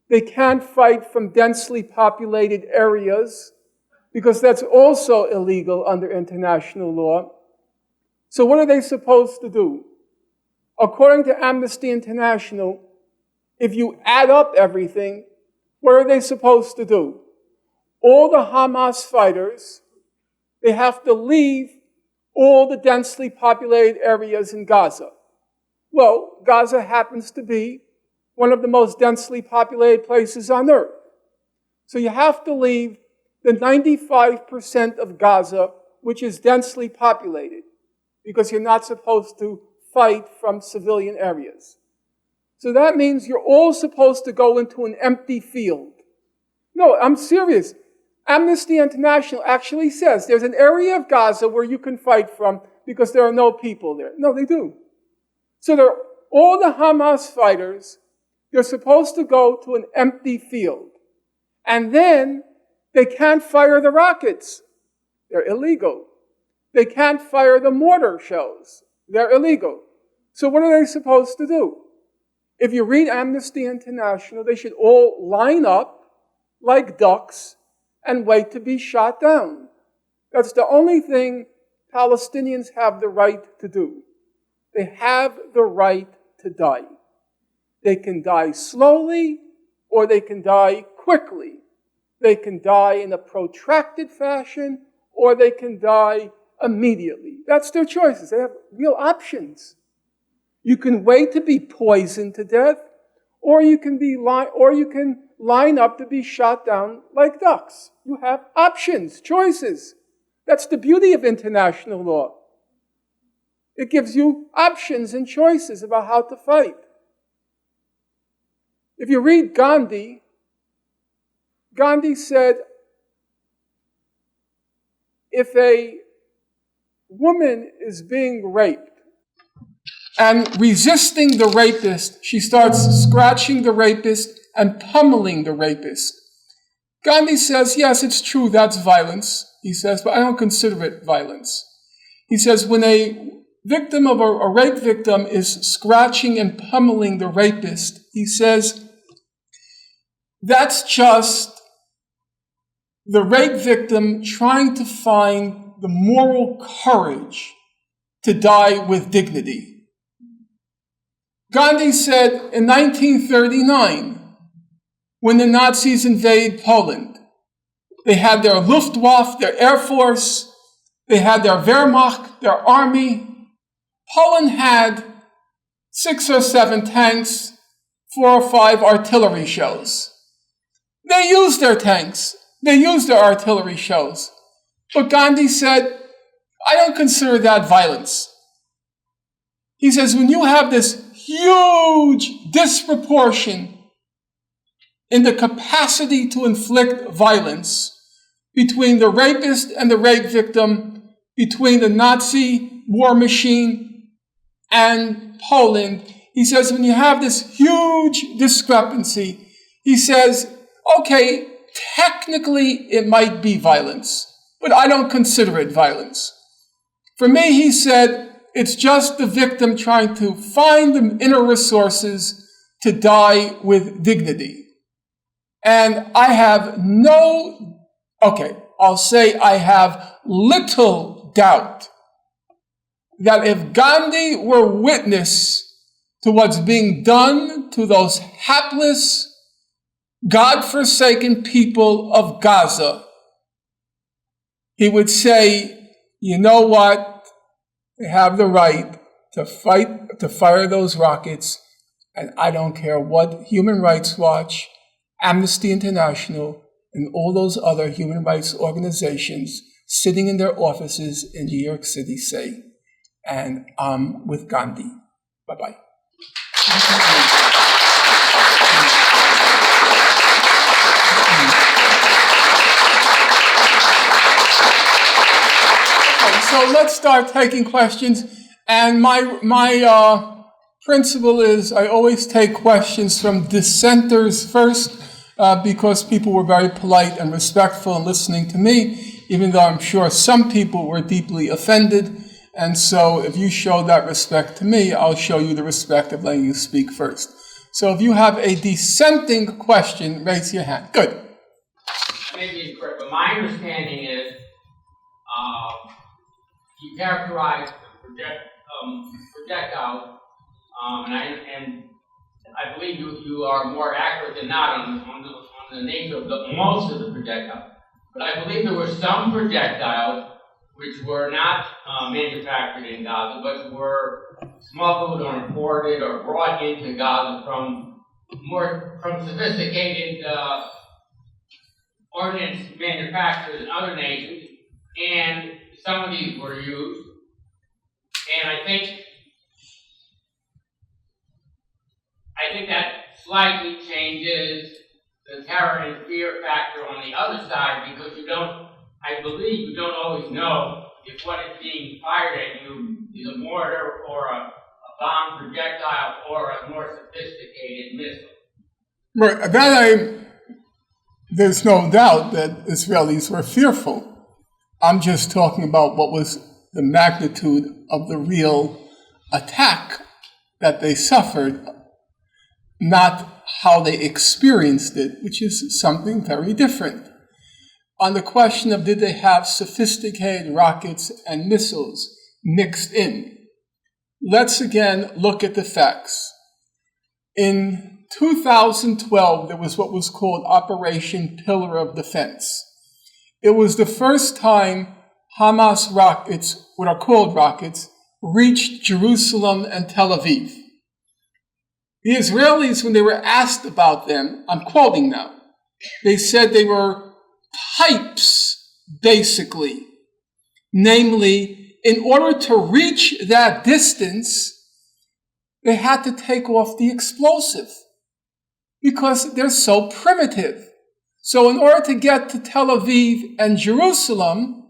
they can't fight from densely populated areas because that's also illegal under international law. So what are they supposed to do? According to Amnesty International, if you add up everything, what are they supposed to do? All the Hamas fighters, they have to leave all the densely populated areas in Gaza. Well, Gaza happens to be one of the most densely populated places on earth. So you have to leave the 95% of Gaza, which is densely populated, because you're not supposed to fight from civilian areas. So that means you're all supposed to go into an empty field. No, I'm serious. Amnesty International actually says there's an area of Gaza where you can fight from because there are no people there. No, they do. So all the Hamas fighters, they're supposed to go to an empty field. And then they can't fire the rockets. They're illegal. They can't fire the mortar shells. They're illegal. So what are they supposed to do? If you read Amnesty International, they should all line up like ducks and wait to be shot down. That's the only thing Palestinians have the right to do. They have the right to die. They can die slowly or they can die quickly. They can die in a protracted fashion or they can die immediately. That's their choices. They have real options. You can wait to be poisoned to death, or you can line up to be shot down like ducks. You have options, choices. That's the beauty of international law. It gives you options and choices about how to fight. If you read Gandhi, Gandhi said, if a woman is being raped and resisting the rapist, she starts scratching the rapist and pummeling the rapist. Gandhi says, yes, it's true, that's violence, he says, but I don't consider it violence. He says, when a victim of a rape victim is scratching and pummeling the rapist, he says, that's just the rape victim trying to find the moral courage to die with dignity. Gandhi said in 1939, when the Nazis invaded Poland, they had their Luftwaffe, their Air Force, they had their Wehrmacht, their army. Poland had 6 or 7 tanks, 4 or 5 artillery shells. They used their tanks. They used their artillery shells. But Gandhi said, I don't consider that violence. He says, when you have this huge disproportion in the capacity to inflict violence between the rapist and the rape victim, between the Nazi war machine and Poland, he says, when you have this huge discrepancy, he says, okay, technically it might be violence, but I don't consider it violence. For me, he said, it's just the victim trying to find the inner resources to die with dignity. And I have I have little doubt that if Gandhi were witness to what's being done to those hapless, God-forsaken people of Gaza, he would say, you know what? They have the right to fire those rockets, and I don't care what Human Rights Watch, Amnesty International, and all those other human rights organizations sitting in their offices in New York City say. And I'm with Gandhi. Bye-bye. So let's start taking questions. And my principle is I always take questions from dissenters first, because people were very polite and respectful in listening to me, even though I'm sure some people were deeply offended. And so if you show that respect to me, I'll show you the respect of letting you speak first. So if you have a dissenting question, raise your hand. Good. I may be incorrect, but my understanding is you characterize the projectile, and I believe you are more accurate than not on the nature of most of the projectile. But I believe there were some projectiles which were not manufactured in Gaza, but were smuggled or imported or brought into Gaza from sophisticated ordnance manufacturers in other nations, and some of these were used. And I think that slightly changes the terror and fear factor on the other side, because I believe you don't always know if what is being fired at you is a mortar or a bomb projectile or a more sophisticated missile. Right, there's no doubt that Israelis were fearful. I'm just talking about what was the magnitude of the real attack that they suffered, not how they experienced it, which is something very different. On the question of did they have sophisticated rockets and missiles mixed in, let's again look at the facts. In 2012, there was what was called Operation Pillar of Defense. It was the first time Hamas rockets, what are called rockets, reached Jerusalem and Tel Aviv. The Israelis, when they were asked about them, I'm quoting now, they said they were types, basically. Namely, in order to reach that distance, they had to take off the explosive because they're so primitive. So in order to get to Tel Aviv and Jerusalem,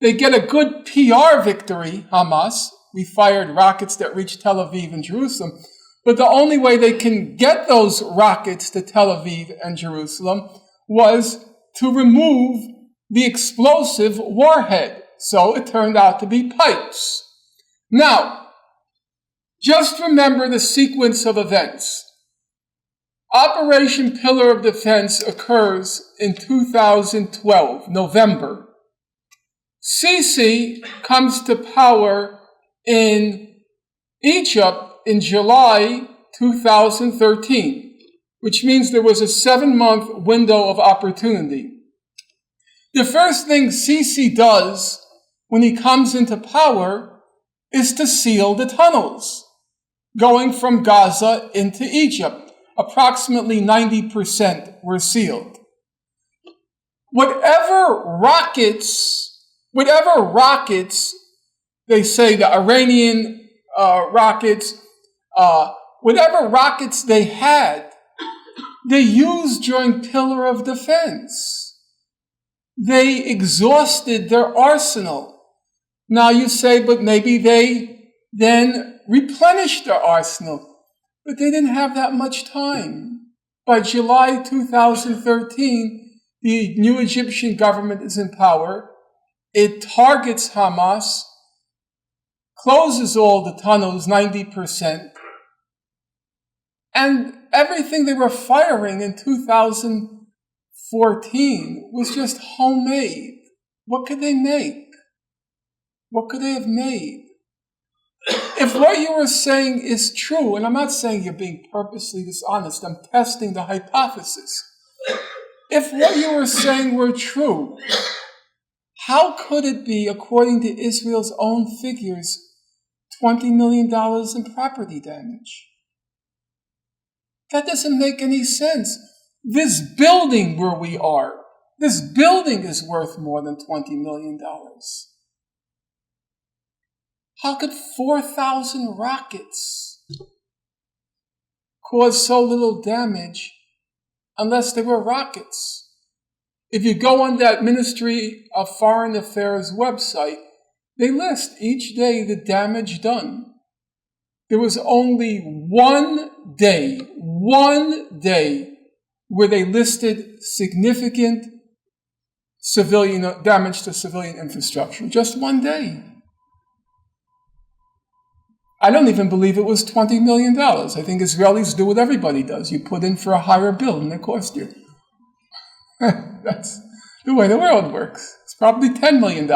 They get a good PR victory, Hamas. We fired rockets that reached Tel Aviv and Jerusalem. But the only way they can get those rockets to Tel Aviv and Jerusalem was to remove the explosive warhead. So it turned out to be pipes. Now, just remember the sequence of events. Operation Pillar of Defense occurs in 2012, November. Sisi comes to power in Egypt in July 2013, which means there was a 7-month window of opportunity. The first thing Sisi does when he comes into power is to seal the tunnels going from Gaza into Egypt. Approximately 90% were sealed. Whatever rockets, they say the Iranian rockets, whatever rockets they had, they used during Pillar of Defense. They exhausted their arsenal. Now you say, but maybe they then replenished their arsenal. But they didn't have that much time. By July 2013, the new Egyptian government is in power. It targets Hamas, closes all the tunnels, 90%. And everything they were firing in 2014 was just homemade. What could they make? What could they have made? If what you were saying is true, and I'm not saying you're being purposely dishonest, I'm testing the hypothesis. If what you were saying were true, how could it be, according to Israel's own figures, $20 million in property damage? That doesn't make any sense. This building where we are, this building is worth more than $20 million. How could 4,000 rockets cause so little damage unless they were rockets? If you go on that Ministry of Foreign Affairs website, they list each day the damage done. There was only one day where they listed significant civilian damage to civilian infrastructure. Just one day. I don't even believe it was $20 million. I think Israelis do what everybody does. You put in for a higher bill and it costs you. That's the way the world works. It's probably $10 million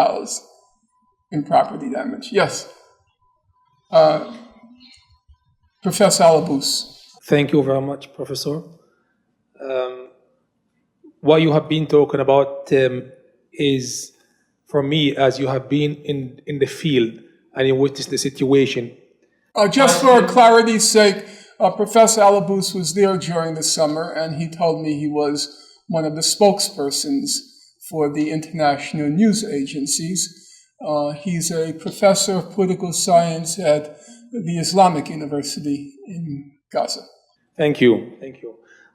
in property damage. Yes. Professor Alabous. Thank you very much, Professor. What you have been talking about is, for me, as you have been in the field and you witnessed the situation. Just for clarity's sake, Professor Alabous was there during the summer, and he told me he was one of the spokespersons for the international news agencies. He's a professor of political science at the Islamic University in Gaza. Thank you.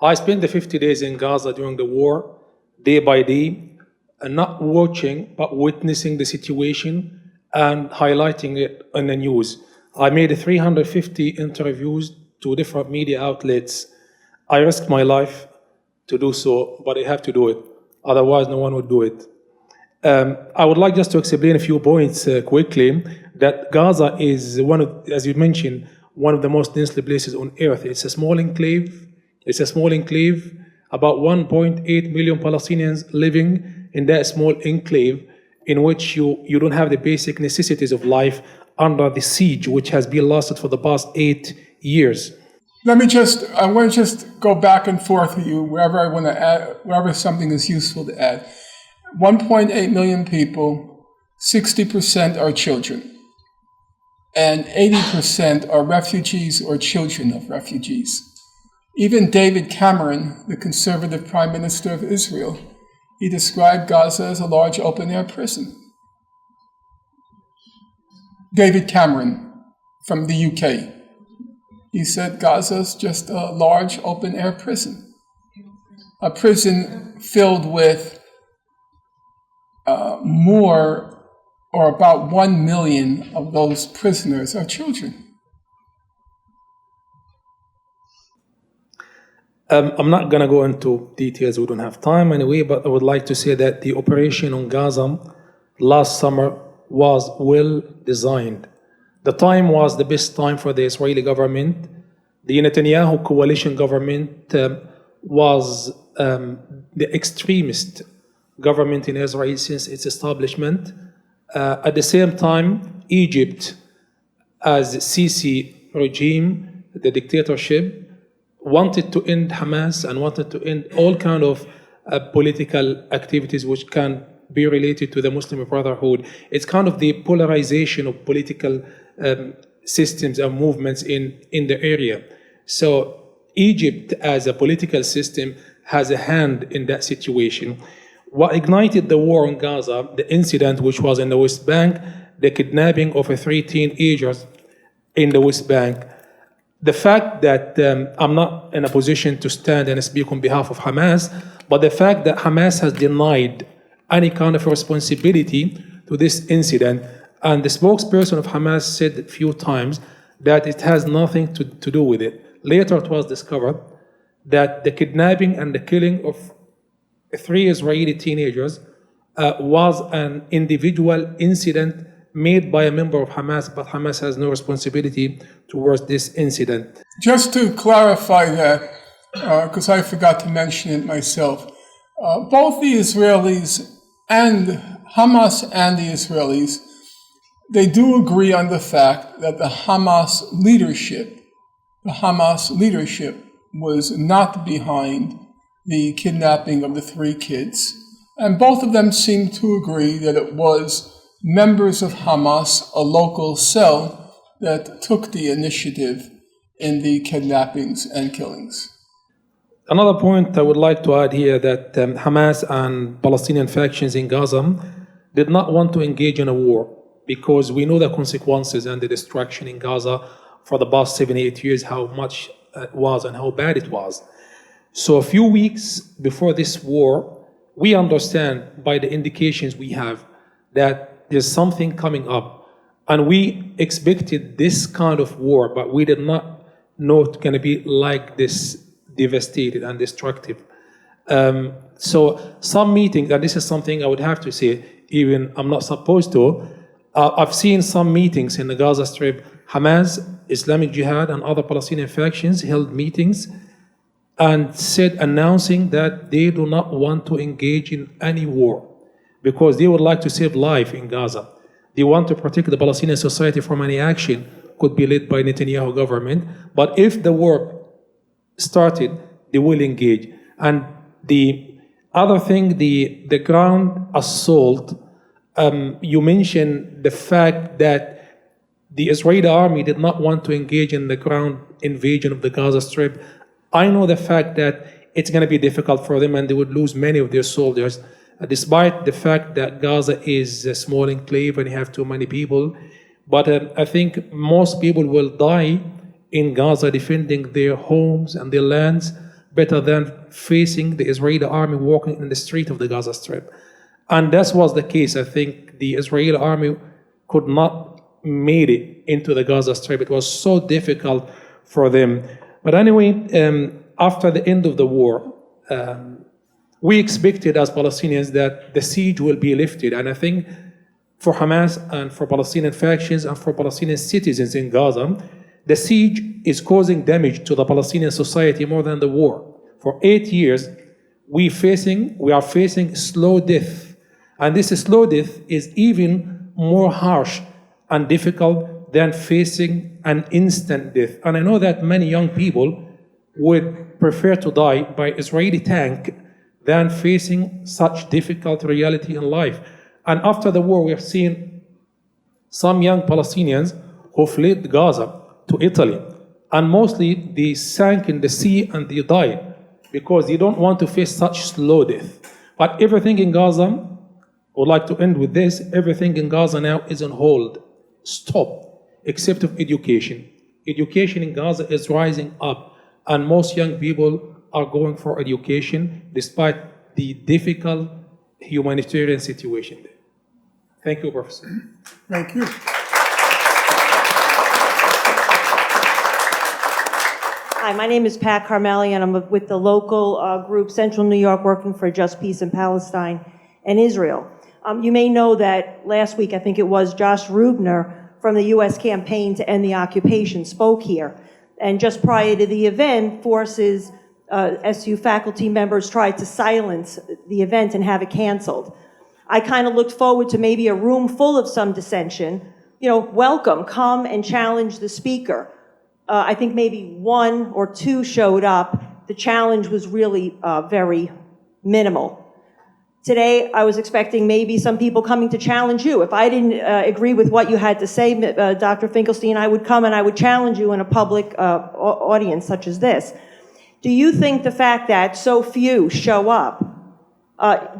I spent the 50 days in Gaza during the war, day by day, and not watching, but witnessing the situation and highlighting it on the news. I made 350 interviews to different media outlets. I risked my life to do so, but I have to do it. Otherwise, no one would do it. I would like just to explain a few points quickly, that Gaza is one of, as you mentioned, one of the most densely places on earth. It's a small enclave. About 1.8 million Palestinians living in that small enclave, in which you don't have the basic necessities of life under the siege, which has been lasted for the past 8 years. I want to just go back and forth with you wherever I want to add, wherever something is useful to add. 1.8 million people, 60% are children, and 80% are refugees or children of refugees. Even David Cameron, the conservative prime minister of Israel, he described Gaza as a large open-air prison. David Cameron from the UK. He said Gaza is just a large open-air prison. A prison filled with more or about 1 million of those prisoners are children. I'm not going to go into details, we don't have time anyway, but I would like to say that the operation on Gaza last summer was well designed. The time was the best time for the Israeli government. The Netanyahu coalition government was the extremist government in Israel since its establishment. At the same time, Egypt, as Sisi regime, the dictatorship, wanted to end Hamas and wanted to end all kind of political activities which can be related to the Muslim Brotherhood. It's kind of the polarization of political systems and movements in the area. So Egypt as a political system has a hand in that situation. What ignited the war in Gaza, the incident which was in the West Bank, the kidnapping of 3 teenagers in the West Bank. The fact that I'm not in a position to stand and speak on behalf of Hamas, but the fact that Hamas has denied any kind of responsibility to this incident, and the spokesperson of Hamas said a few times that it has nothing to do with it. Later it was discovered that the kidnapping and the killing of 3 Israeli teenagers was an individual incident made by a member of Hamas, but Hamas has no responsibility towards this incident. Just to clarify that, because I forgot to mention it myself, both the Israelis and Hamas and the Israelis, they do agree on the fact that the Hamas leadership was not behind the kidnapping of the 3 kids. And both of them seem to agree that it was members of Hamas, a local cell, that took the initiative in the kidnappings and killings. Another point I would like to add here that Hamas and Palestinian factions in Gaza did not want to engage in a war because we know the consequences and the destruction in Gaza for the past 7-8 years, how much it was and how bad it was. So a few weeks before this war, we understand by the indications we have that there's something coming up. And we expected this kind of war, but we did not know it's going to be like this, devastated and destructive. So some meetings, and this is something I would have to say, even I'm not supposed to, I've seen some meetings in the Gaza Strip. Hamas, Islamic Jihad, and other Palestinian factions held meetings and said, announcing that they do not want to engage in any war because they would like to save life in Gaza. They want to protect the Palestinian society from any action could be led by Netanyahu government. But if the war started, they will engage. And the other thing, the ground assault, you mentioned the fact that the Israeli army did not want to engage in the ground invasion of the Gaza Strip. I know the fact that it's going to be difficult for them and they would lose many of their soldiers, despite the fact that Gaza is a small enclave and you have too many people. But I think most people will die in Gaza defending their homes and their lands better than facing the Israeli army walking in the street of the Gaza Strip. And that was the case. I think the Israeli army could not made it into the Gaza Strip. It was so difficult for them. But anyway, after the end of the war, we expected as Palestinians that the siege will be lifted. And I think for Hamas and for Palestinian factions and for Palestinian citizens in Gaza, the siege is causing damage to the Palestinian society more than the war. For 8 years, we are facing slow death. And this slow death is even more harsh and difficult than facing an instant death. And I know that many young people would prefer to die by Israeli tank than facing such difficult reality in life. And after the war, we have seen some young Palestinians who fled Gaza to Italy. And mostly they sank in the sea and they died because they don't want to face such slow death. But everything in Gaza, I would like to end with this, everything in Gaza now is on hold, stop, except of education. Education in Gaza is rising up, and most young people are going for education despite the difficult humanitarian situation there. Thank you, Professor. Thank you. Hi, my name is Pat Carmeli, and I'm with the local group Central New York Working for Just Peace in Palestine and Israel. You may know that last week, I think it was, Josh Rubner from the U.S. Campaign to End the Occupation spoke here. And just prior to the event, Force's SU faculty members tried to silence the event and have it canceled. I kind of looked forward to maybe a room full of some dissension. Welcome, come and challenge the speaker. I think maybe one or two showed up. The challenge was really very minimal. Today, I was expecting maybe some people coming to challenge you. If I didn't agree with what you had to say, Dr. Finkelstein, I would come and I would challenge you in a public audience such as this. Do you think the fact that so few show up,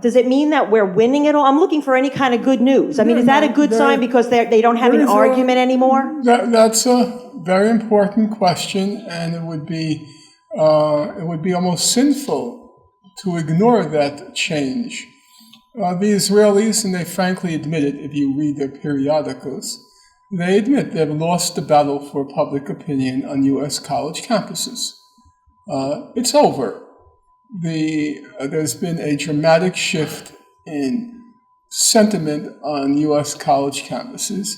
does it mean that we're winning it all? I'm looking for any kind of good news. I mean, is that a good sign because they don't have an argument anymore? That's a very important question, and it would be almost sinful to ignore that change. The Israelis, and they frankly admit it if you read their periodicals, they admit they've lost the battle for public opinion on U.S. college campuses. It's over. There's been a dramatic shift in sentiment on U.S. college campuses.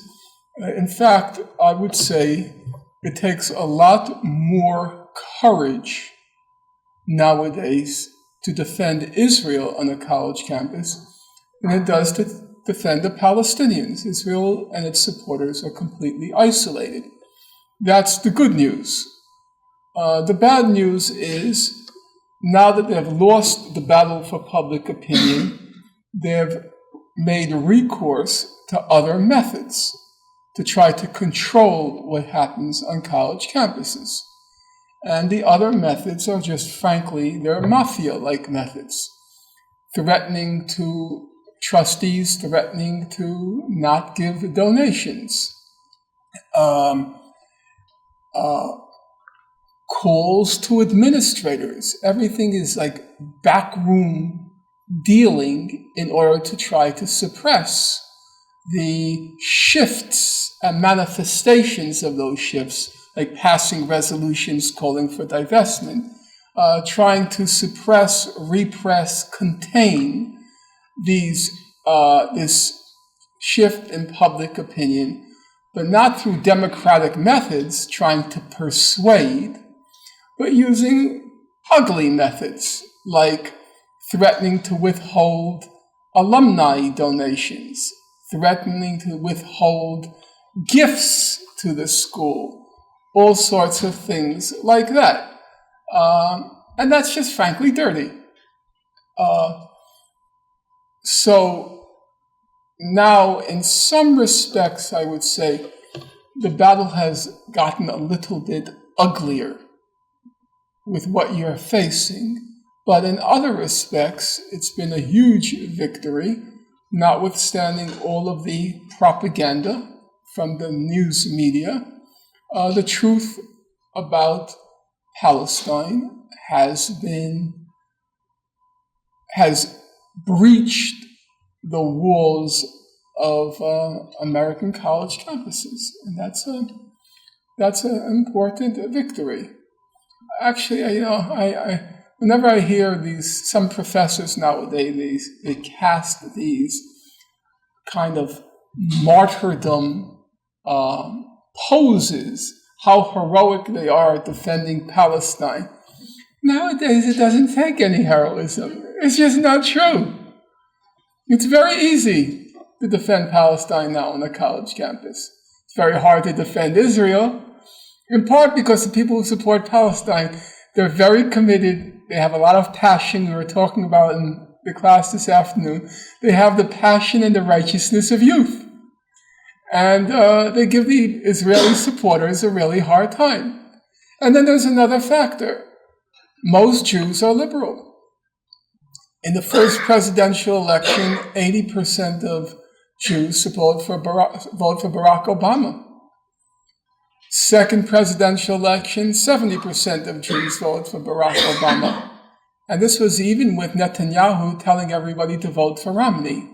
In fact, I would say it takes a lot more courage nowadays to defend Israel on a college campus than it does to defend the Palestinians. Israel and its supporters are completely isolated. That's the good news. The bad news is, now that they've lost the battle for public opinion, they've made recourse to other methods to try to control what happens on college campuses. And the other methods are just, frankly, they're mafia-like methods. Threatening to trustees, threatening to not give donations. Calls to administrators. Everything is like backroom dealing in order to try to suppress the shifts and manifestations of those shifts, like passing resolutions calling for divestment, trying to suppress, repress, contain this shift in public opinion, but not through democratic methods trying to persuade, but using ugly methods like threatening to withhold alumni donations, threatening to withhold gifts to the school, all sorts of things like that. And that's just frankly dirty. So now, in some respects, I would say the battle has gotten a little bit uglier with what you're facing. But in other respects, it's been a huge victory, notwithstanding all of the propaganda from the news media. The truth about Palestine has breached the walls of American college campuses, and that's an important victory. Actually, whenever I hear some professors nowadays, they cast these kind of martyrdom poses, how heroic they are defending Palestine. Nowadays, it doesn't take any heroism. It's just not true. It's very easy to defend Palestine now on a college campus. It's very hard to defend Israel, in part because the people who support Palestine, they're very committed. They have a lot of passion. We were talking about in the class this afternoon. They have the passion and the righteousness of youth. And they give the Israeli supporters a really hard time. And then there's another factor. Most Jews are liberal. In the first presidential election, 80% of Jews vote for Barack Obama. Second presidential election, 70% of Jews voted for Barack Obama. And this was even with Netanyahu telling everybody to vote for Romney.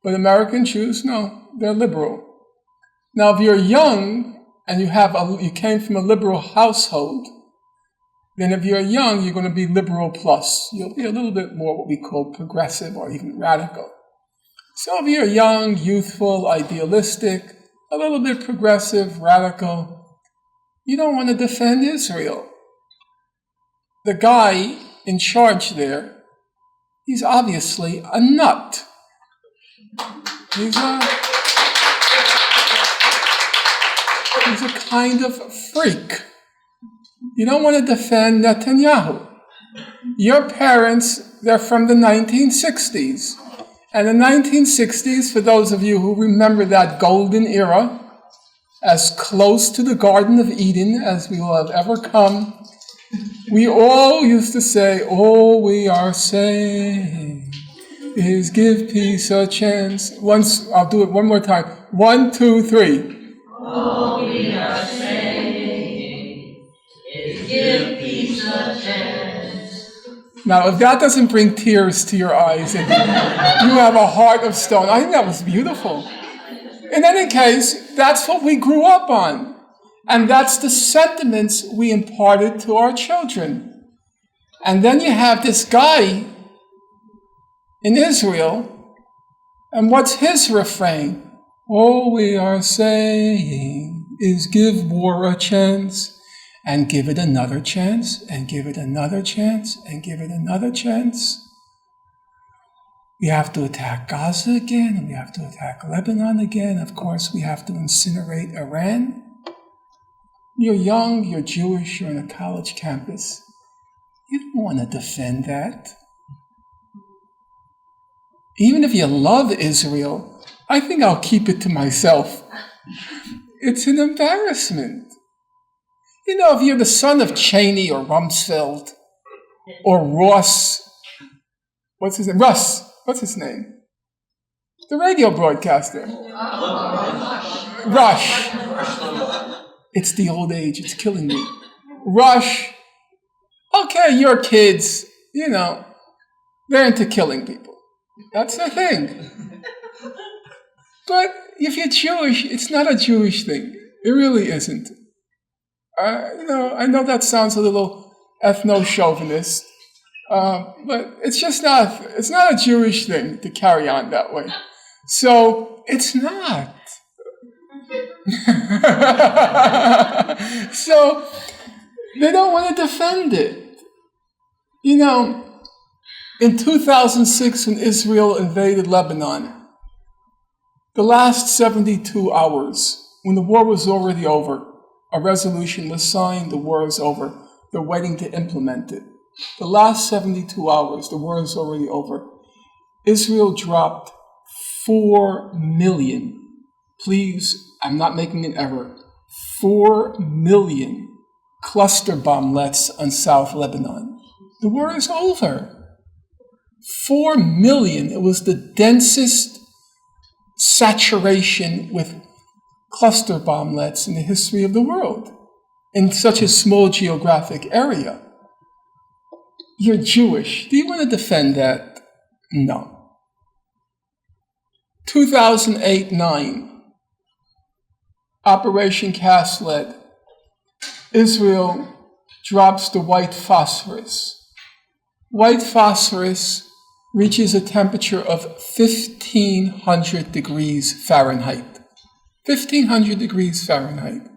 But American Jews, no, they're liberal. Now, if you're young and you came from a liberal household, then if you're young, you're going to be liberal plus. You'll be a little bit more what we call progressive or even radical. So if you're young, youthful, idealistic, a little bit progressive, radical, you don't want to defend Israel. The guy in charge there, he's obviously a nut. He's a kind of freak. You don't want to defend Netanyahu. Your parents, they're from the 1960s. And the 1960s, for those of you who remember that golden era, as close to the Garden of Eden as we will have ever come, we all used to say, all we are saying is give peace a chance. I'll do it one more time. 1, 2, 3. All we are saying is give peace a chance. Now, if that doesn't bring tears to your eyes, and you have a heart of stone, I think that was beautiful. In any case, that's what we grew up on. And that's the sentiments we imparted to our children. And then you have this guy in Israel, and what's his refrain? All we are saying is give war a chance, and give it another chance, and give it another chance, and give it another chance. We have to attack Gaza again, and we have to attack Lebanon again. Of course, we have to incinerate Iran. You're young, you're Jewish, you're on a college campus. You don't want to defend that. Even if you love Israel, I think I'll keep it to myself. It's an embarrassment. You know, if you're the son of Cheney or Rumsfeld or Ross, what's his name? Russ, what's his name? The radio broadcaster. Rush. It's the old age, it's killing me. Rush. Okay, your kids, you know, they're into killing people. That's the thing. But if you're Jewish, it's not a Jewish thing. It really isn't. I know that sounds a little ethno-chauvinist, but it's not a Jewish thing to carry on that way. So it's not. So they don't want to defend it. You know, in 2006 when Israel invaded Lebanon, the last 72 hours, when the war was already over, a resolution was signed, the war is over. They're waiting to implement it. The last 72 hours, the war is already over. Israel dropped 4 million. Please, I'm not making an error. 4 million cluster bomblets on South Lebanon. The war is over. 4 million. It was the densest saturation with cluster bomblets in the history of the world in such a small geographic area. You're Jewish. Do you want to defend that? No. 2008-9, Operation Cast Lead. Israel drops the white phosphorus. White phosphorus reaches a temperature of 1,500 degrees Fahrenheit. 1,500 degrees Fahrenheit.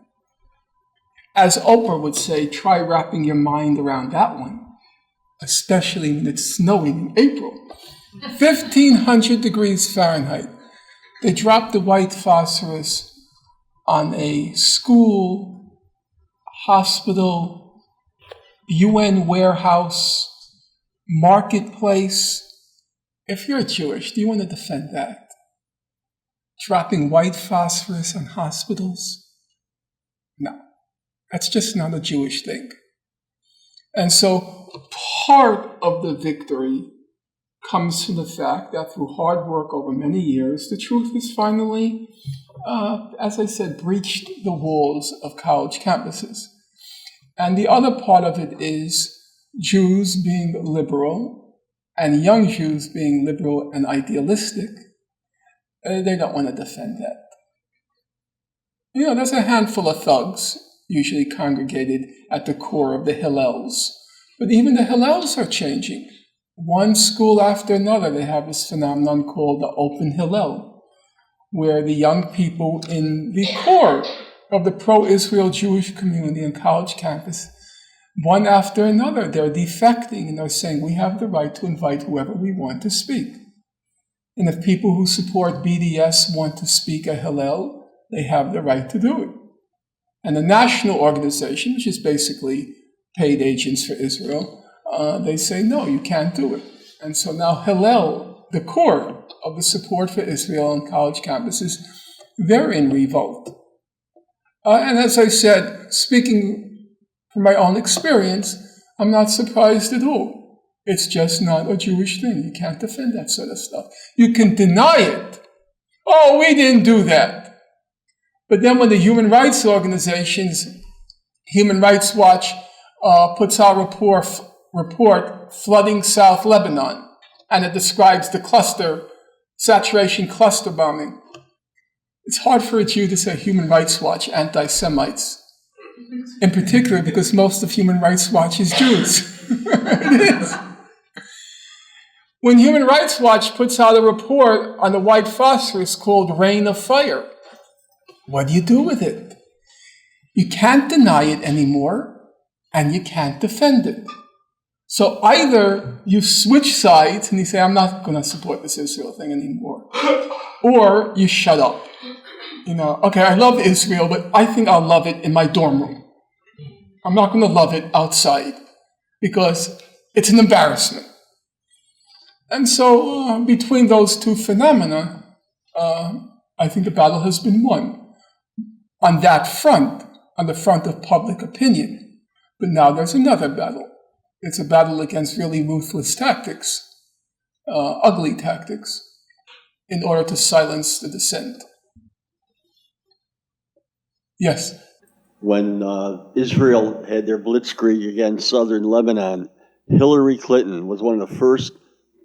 As Oprah would say, try wrapping your mind around that one, especially when it's snowing in April. 1,500 degrees Fahrenheit. They dropped the white phosphorus on a school, hospital, UN warehouse, marketplace. If you're Jewish, do you want to defend that? Dropping white phosphorus on hospitals? No, that's just not a Jewish thing. And so part of the victory comes from the fact that through hard work over many years, the truth is finally, as I said, breached the walls of college campuses. And the other part of it is Jews being liberal and young Jews being liberal and idealistic. they don't want to defend that. There's a handful of thugs usually congregated at the core of the Hillels. But even the Hillels are changing. One school after another, they have this phenomenon called the Open Hillel, where the young people in the core of the pro-Israel Jewish community and college campus, one after another, they're defecting and they're saying, we have the right to invite whoever we want to speak. And if people who support BDS want to speak at Hillel, they have the right to do it. And the national organization, which is basically paid agents for Israel, they say, no, you can't do it. And so now Hillel, the core of the support for Israel on college campuses, they're in revolt. And as I said, speaking from my own experience, I'm not surprised at all. It's just not a Jewish thing. You can't defend that sort of stuff. You can deny it. Oh, we didn't do that. But then when the human rights organizations, Human Rights Watch, puts out a report flooding South Lebanon, and it describes the saturation cluster bombing. It's hard for a Jew to say Human Rights Watch anti-Semites, in particular because most of Human Rights Watch is Jews. It is. When Human Rights Watch puts out a report on the white phosphorus called Rain of Fire, what do you do with it? You can't deny it anymore, and you can't defend it. So either you switch sides and you say, I'm not going to support this Israel thing anymore, or you shut up. Okay, I love Israel, but I think I'll love it in my dorm room. I'm not going to love it outside because it's an embarrassment. And so between those two phenomena, I think the battle has been won. On that front, on the front of public opinion. But now there's another battle. It's a battle against really ruthless tactics, ugly tactics, in order to silence the dissent. Yes? When Israel had their blitzkrieg against southern Lebanon, Hillary Clinton was one of the first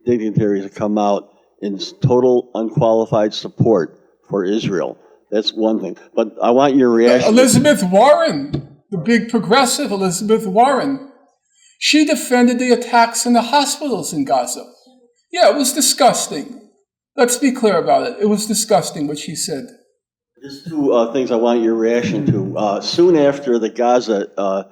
dignitaries to come out in total unqualified support for Israel. That's one thing. But I want your reaction. Elizabeth Warren, the big progressive Elizabeth Warren, she defended the attacks in the hospitals in Gaza. Yeah, it was disgusting. Let's be clear about it. It was disgusting what she said. There's two things I want your reaction to. Soon after the Gaza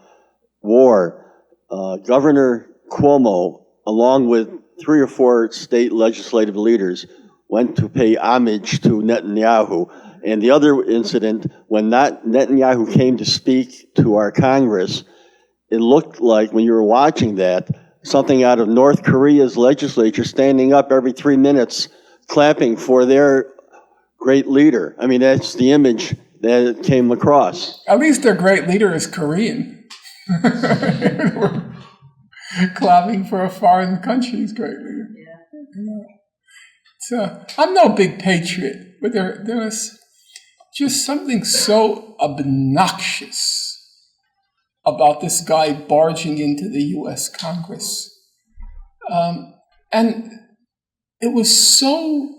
war, Governor Cuomo, along with 3 or 4 state legislative leaders, went to pay homage to Netanyahu. And the other incident, when Netanyahu came to speak to our Congress, it looked like, when you were watching that, something out of North Korea's legislature standing up every 3 minutes, clapping for their great leader. I mean, that's the image that came across. At least their great leader is Korean. Clapping for a foreign country's great leader. So I'm no big patriot, but there was just something so obnoxious about this guy barging into the U.S. Congress. And it was so...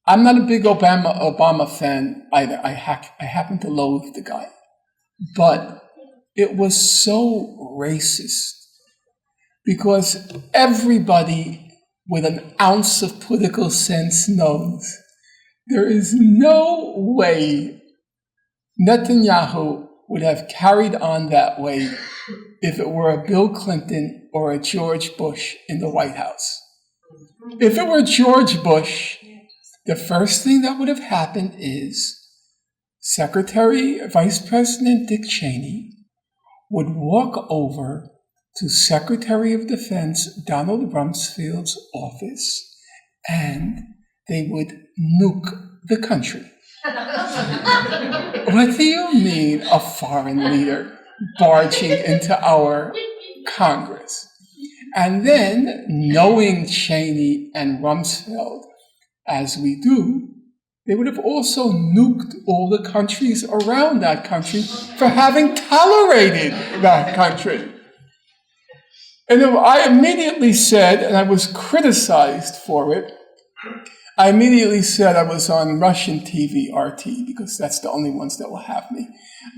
I'm not a big Obama fan either. I happen to loathe the guy. But it was so racist because everybody with an ounce of political sense knows there is no way Netanyahu would have carried on that way if it were a Bill Clinton or a George Bush in the White House. If it were George Bush, the first thing that would have happened is Vice President Dick Cheney would walk over to Secretary of Defense Donald Rumsfeld's office and they would nuke the country. What do you mean a foreign leader barging into our Congress? And then, knowing Cheney and Rumsfeld as we do, they would have also nuked all the countries around that country for having tolerated that country. And I immediately said, and I was criticized for it, I immediately said I was on Russian TV, RT, because that's the only ones that will have me.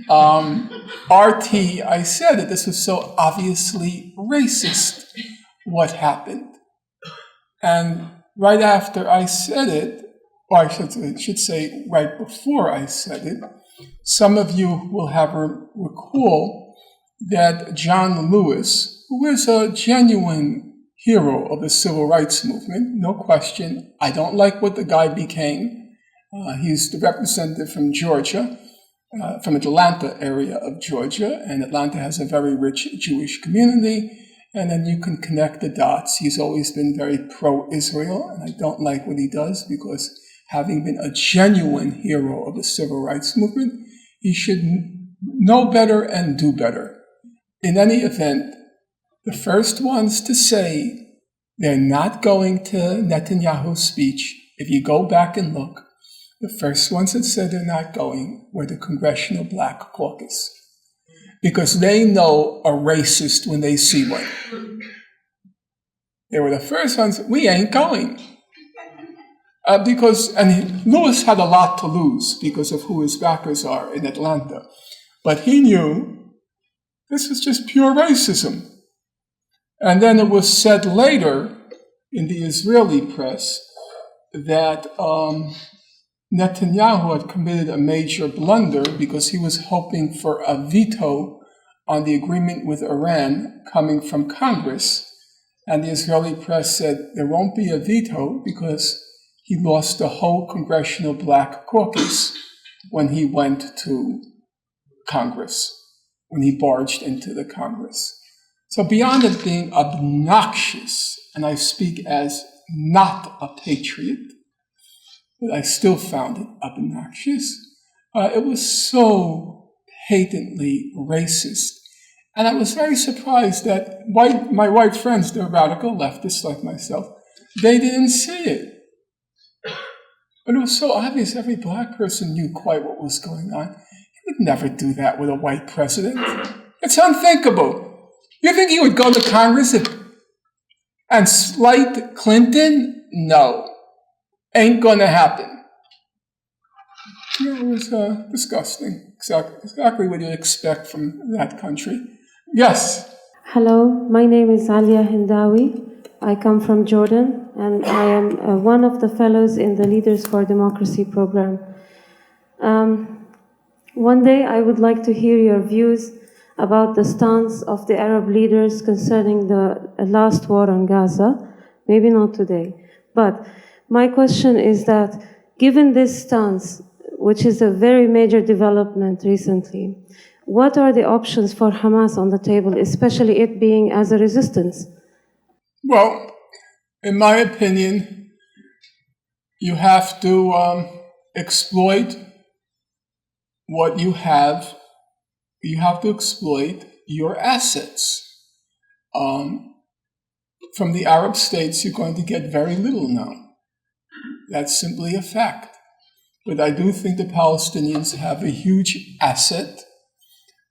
RT, I said that this was so obviously racist, what happened. And right after I said it, or I should say right before I said it, some of you will have recall that John Lewis, who is a genuine hero of the civil rights movement, no question. I don't like what the guy became. He's the representative from Georgia, from Atlanta area of Georgia, and Atlanta has a very rich Jewish community, and then you can connect the dots. He's always been very pro-Israel, and I don't like what he does because having been a genuine hero of the civil rights movement, he should know better and do better. In any event, the first ones to say they're not going to Netanyahu's speech, if you go back and look, the first ones that said they're not going were the Congressional Black Caucus, because they know a racist when they see one. They were the first ones, we ain't going. And Lewis had a lot to lose because of who his backers are in Atlanta. But he knew this was just pure racism. And then it was said later in the Israeli press that Netanyahu had committed a major blunder because he was hoping for a veto on the agreement with Iran coming from Congress. And the Israeli press said there won't be a veto because he lost the whole Congressional Black Caucus when he went to Congress, when he barged into the Congress. So beyond it being obnoxious, and I speak as not a patriot, but I still found it obnoxious, it was so patently racist. And I was very surprised that my white friends, they're radical leftists like myself, they didn't see it. But it was so obvious, every black person knew quite what was going on. He would never do that with a white president. It's unthinkable. You think he would go to Congress and slight Clinton? No. Ain't gonna happen. It was disgusting. Exactly what you'd expect from that country. Yes? Hello, my name is Alia Hindawi. I come from Jordan, and I am one of the fellows in the Leaders for Democracy program. One day I would like to hear your views about the stance of the Arab leaders concerning the last war on Gaza, maybe not today. But my question is that, given this stance, which is a very major development recently, what are the options for Hamas on the table, especially it being as a resistance? Well, in my opinion, you have to exploit what you have. You have to exploit your assets. From the Arab states, you're going to get very little now. That's simply a fact. But I do think the Palestinians have a huge asset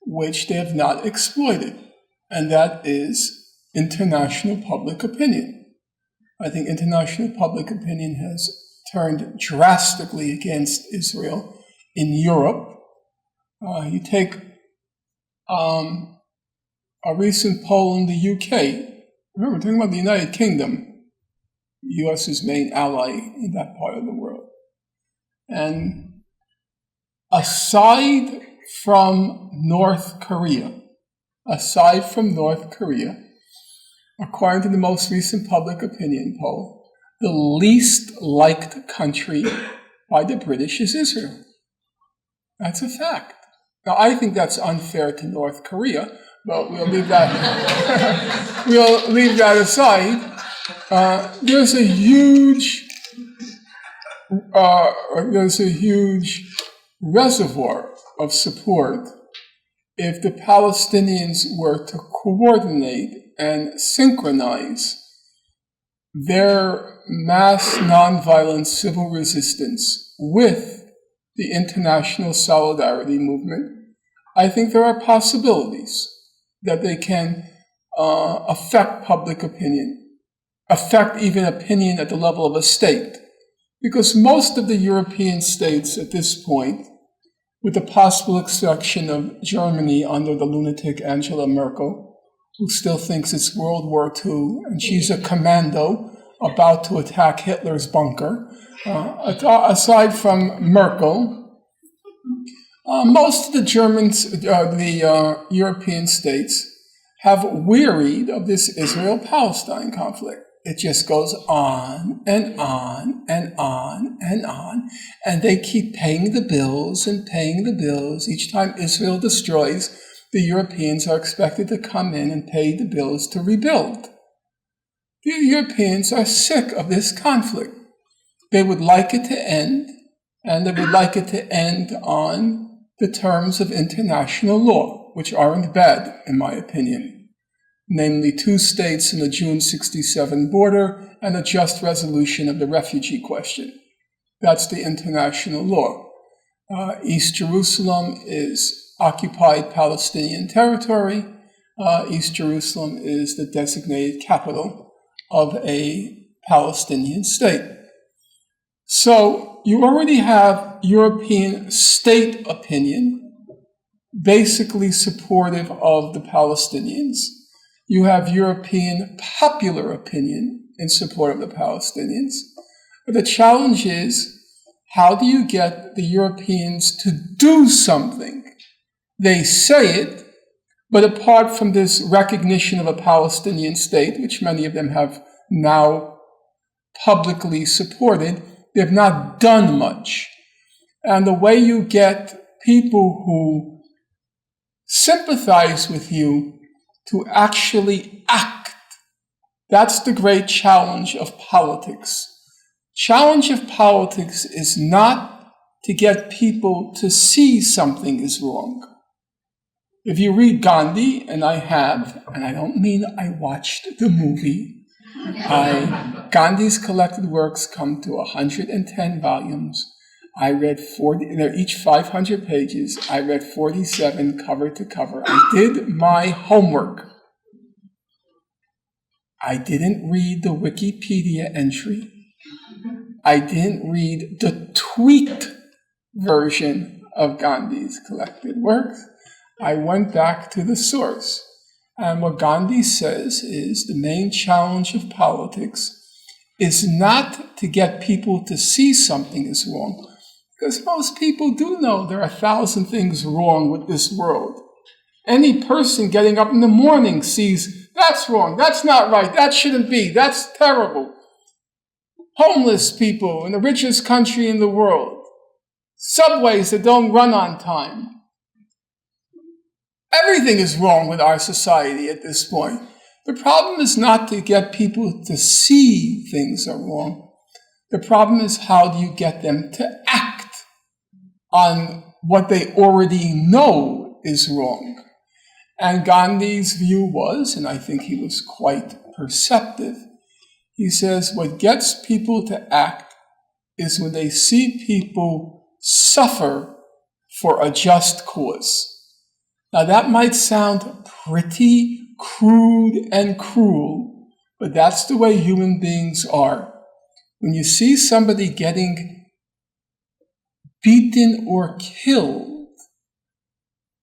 which they have not exploited, and that is international public opinion. I think international public opinion has turned drastically against Israel in Europe. You take a recent poll in the UK. Remember, we're talking about the United Kingdom, the U.S.'s main ally in that part of the world. And aside from North Korea, according to the most recent public opinion poll, the least liked country by the British is Israel. That's a fact. Now, I think that's unfair to North Korea, but we'll leave that aside. There's a huge reservoir of support if the Palestinians were to coordinate and synchronize their mass nonviolent civil resistance with the international solidarity movement. I think there are possibilities that they can affect public opinion, affect even opinion at the level of a state. Because most of the European states at this point, with the possible exception of Germany under the lunatic Angela Merkel, who still thinks it's World War II and she's a commando about to attack Hitler's bunker. Aside from Merkel, most of the European states have wearied of this Israel-Palestine conflict. It just goes on and on and on and on, and they keep paying the bills and paying the bills. Each time Israel destroys, the Europeans are expected to come in and pay the bills to rebuild. The Europeans are sick of this conflict. They would like it to end, and they would like it to end on the terms of international law, which aren't bad, in my opinion. Namely, 2 states in the June 67 border and a just resolution of the refugee question. That's the international law. East Jerusalem is occupied Palestinian territory. East Jerusalem is the designated capital of a Palestinian state. So you already have European state opinion basically supportive of the Palestinians. You have European popular opinion in support of the Palestinians. But the challenge is, how do you get the Europeans to do something? They say it, but apart from this recognition of a Palestinian state, which many of them have now publicly supported, they've not done much. And the way you get people who sympathize with you to actually act, that's the great challenge of politics. Challenge of politics is not to get people to see something is wrong. If you read Gandhi, and I have, and I don't mean I watched the movie, Gandhi's collected works come to 110 volumes. I read 40, they're each 500 pages. I read 47 cover to cover. I did my homework. I didn't read the Wikipedia entry. I didn't read the tweet version of Gandhi's collected works. I went back to the source. And what Gandhi says is the main challenge of politics is not to get people to see something is wrong, because most people do know there are 1,000 things wrong with this world. Any person getting up in the morning sees, that's wrong, that's not right, that shouldn't be, that's terrible. Homeless people in the richest country in the world. Subways that don't run on time. Everything is wrong with our society at this point. The problem is not to get people to see things are wrong. The problem is, how do you get them to act on what they already know is wrong? And Gandhi's view was, and I think he was quite perceptive, he says what gets people to act is when they see people suffer for a just cause. Now that might sound pretty crude and cruel, but that's the way human beings are. When you see somebody getting beaten or killed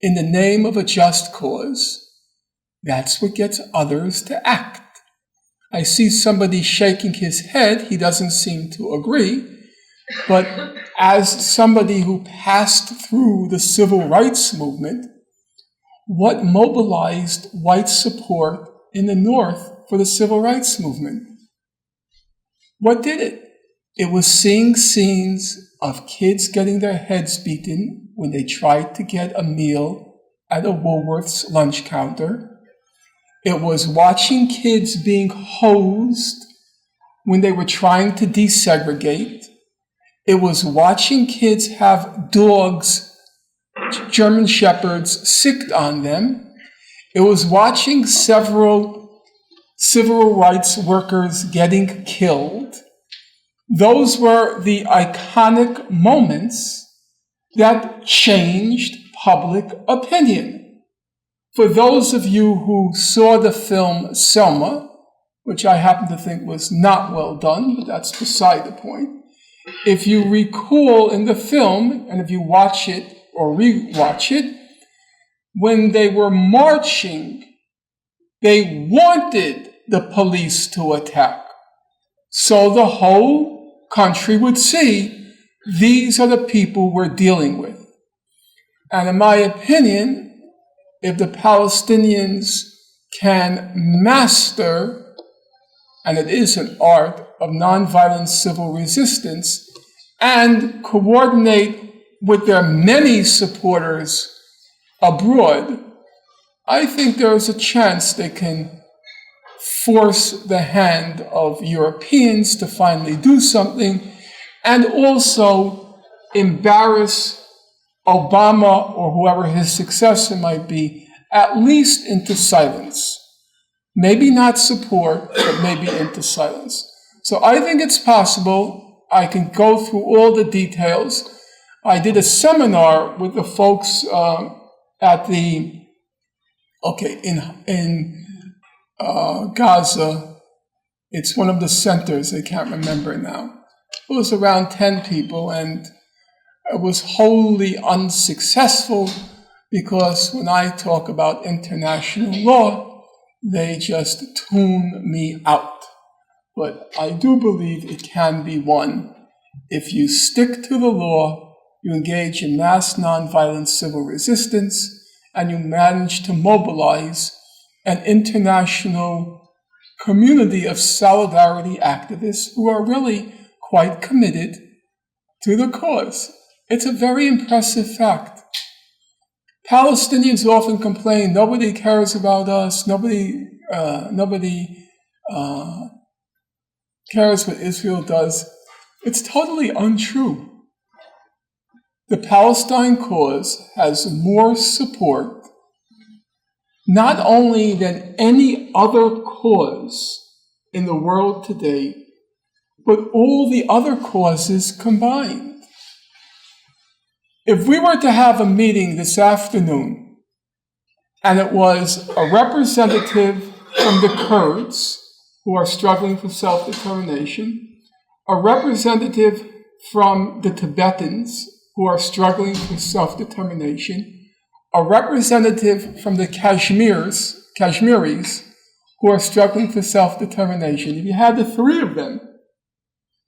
in the name of a just cause, that's what gets others to act. I see somebody shaking his head, he doesn't seem to agree, but as somebody who passed through the civil rights movement, what mobilized white support in the North for the civil rights movement? What did it? It was seeing scenes of kids getting their heads beaten when they tried to get a meal at a Woolworth's lunch counter. It was watching kids being hosed when they were trying to desegregate. It was watching kids have dogs, German shepherds, sicked on them. It was watching several civil rights workers getting killed. Those were the iconic moments that changed public opinion. For those of you who saw the film Selma, which I happen to think was not well done, but that's beside the point, If you recall in the film, and if you watch it or re-watch it, when they were marching, they wanted the police to attack. So the whole country would see, these are the people we're dealing with. And in my opinion, if the Palestinians can master, and it is an art, of nonviolent civil resistance, and coordinate with their many supporters abroad, I think there is a chance they can force the hand of Europeans to finally do something, and also embarrass Obama or whoever his successor might be, at least into silence. Maybe not support, but maybe into silence. So I think it's possible. I can go through all the details. I did a seminar with the folks at the, in Gaza. It's one of the centers, I can't remember now. It was around 10 people, and it was wholly unsuccessful because when I talk about international law, they just tune me out. But I do believe it can be won if you stick to the law, you engage in mass nonviolent civil resistance, and you manage to mobilize an international community of solidarity activists who are really quite committed to the cause. It's a very impressive fact. Palestinians often complain, nobody cares about us, nobody cares what Israel does. It's totally untrue. The Palestine cause has more support, not only than any other cause in the world today, but all the other causes combined. If we were to have a meeting this afternoon, and it was a representative from the Kurds, who are struggling for self-determination, a representative from the Tibetans, who are struggling for self-determination, a representative from the Kashmiris, who are struggling for self-determination, if you had the three of them,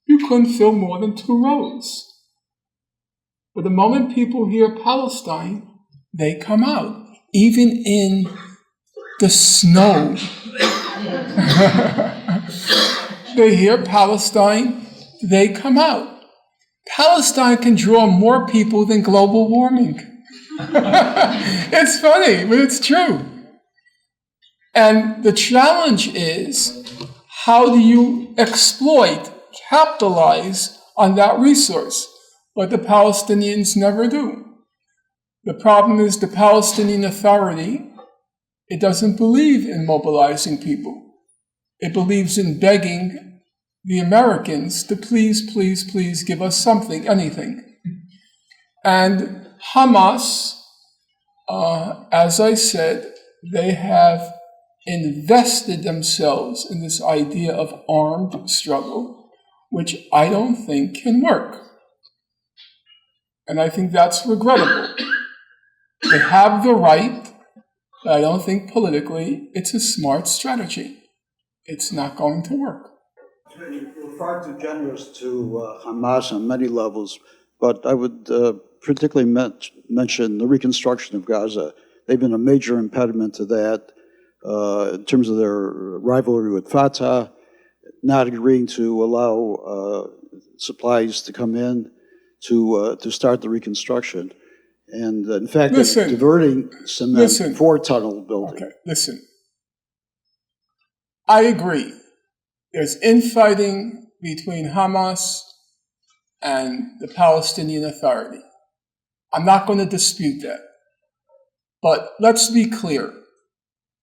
you couldn't fill more than 2 rows. But the moment people hear Palestine, they come out, even in the snow. They hear Palestine, they come out. Palestine can draw more people than global warming. It's funny, but it's true. And the challenge is, how do you exploit, capitalize on that resource? But the Palestinians never do. The problem is the Palestinian Authority, it doesn't believe in mobilizing people. It believes in begging the Americans to please, please, please give us something, anything. And Hamas, as I said, they have invested themselves in this idea of armed struggle, which I don't think can work. And I think that's regrettable. They have the right, but I don't think politically it's a smart strategy. It's not going to work. You're far too generous to Hamas on many levels, but I would particularly mention the reconstruction of Gaza. They've been a major impediment to that in terms of their rivalry with Fatah, not agreeing to allow supplies to come in to start the reconstruction. And in fact, diverting cement for tunnel building. Okay, listen. I agree. There's infighting between Hamas and the Palestinian Authority. I'm not going to dispute that. But let's be clear.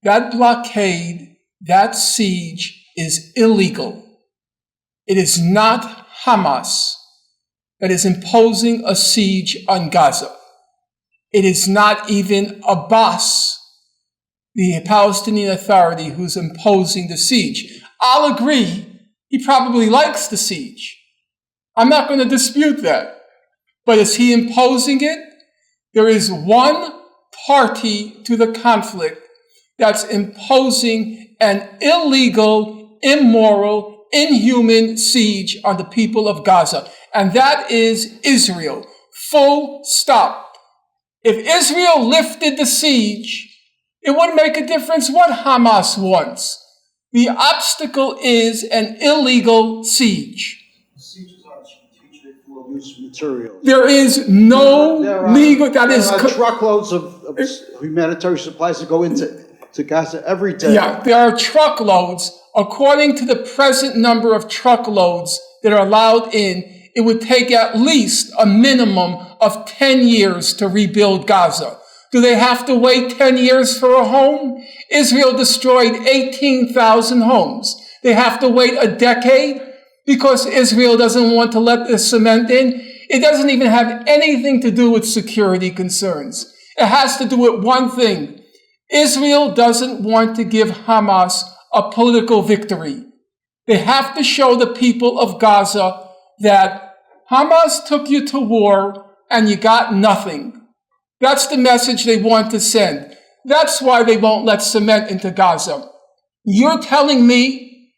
That blockade, that siege is illegal. It is not Hamas that is imposing a siege on Gaza. It is not even Abbas, the Palestinian Authority, who's imposing the siege. I'll agree, he probably likes the siege. I'm not going to dispute that. But is he imposing it? There is one party to the conflict that's imposing an illegal, immoral, inhuman siege on the people of Gaza, and that is Israel. Full stop. If Israel lifted the siege, it wouldn't make a difference what Hamas wants. The obstacle is an illegal siege. Sieges are strategic dual-use materials. There is no legal, that is... There are truckloads of humanitarian supplies that go into Gaza every day. Yeah, there are truckloads. According to the present number of truckloads that are allowed in, it would take at least a minimum of 10 years to rebuild Gaza. Do they have to wait 10 years for a home? Israel destroyed 18,000 homes. They have to wait a decade because Israel doesn't want to let the cement in. It doesn't even have anything to do with security concerns. It has to do with one thing. Israel doesn't want to give Hamas a political victory. They have to show the people of Gaza that Hamas took you to war and you got nothing. That's the message they want to send. That's why they won't let cement into Gaza. You're telling me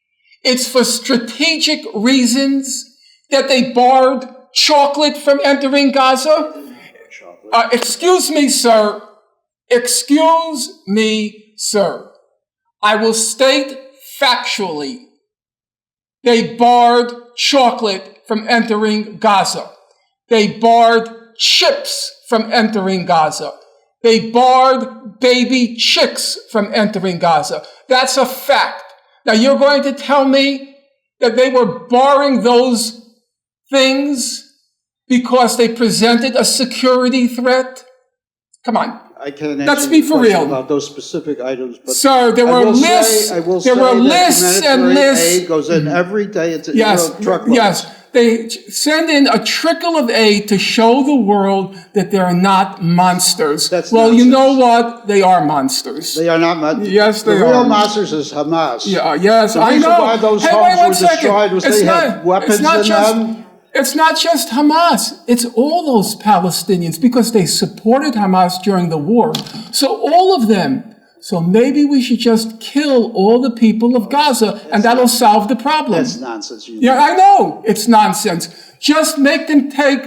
it's for strategic reasons that they barred chocolate from entering Gaza? Excuse me, sir. Excuse me, sir. I will state factually, they barred chocolate from entering Gaza. They barred chips from entering Gaza. They barred baby chicks from entering Gaza. That's a fact. Now you're going to tell me that they were barring those things because they presented a security threat? Come on. I can't Let's answer be your for question real. about those specific items, but sir, there were lists. There were lists and lists. Aid goes in every day. It's Yes, truckloads. yes. They send in a trickle of aid to show the world that they're not monsters. That's well, you nonsense. know what? They are monsters. They are not monsters. Yes, they The real are. monsters is Hamas. Yeah, yes, The I reason know. why those hey, homes wait one were second. destroyed was It's they not, had weapons it's not in just, them. It's not just Hamas. It's all those Palestinians because they supported Hamas during the war. So all of them. So maybe we should just kill all the people of Gaza and that'll solve the problem. That's nonsense. Yeah, I know. It's nonsense. Just make them take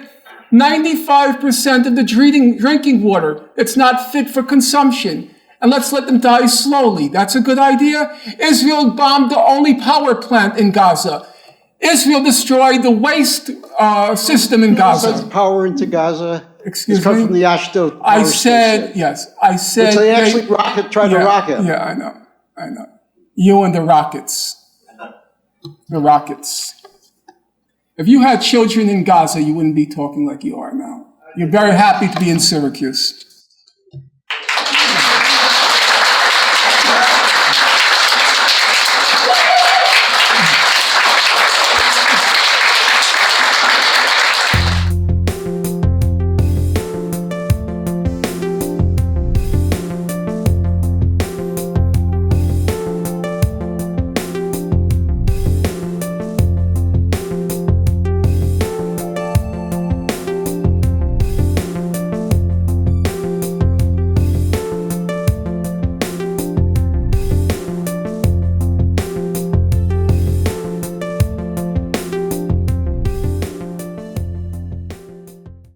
95% of the drinking water. It's not fit for consumption. And let's let them die slowly. That's a good idea. Israel bombed the only power plant in Gaza. Israel destroyed the waste system in Gaza. Sends power into Gaza. Excuse It's come me? from the Ashdod power I said, station, yes, I said. which they actually tried to rocket. Yeah, I know. You and the rockets. The rockets. If you had children in Gaza, you wouldn't be talking like you are now. You're very happy to be in Syracuse.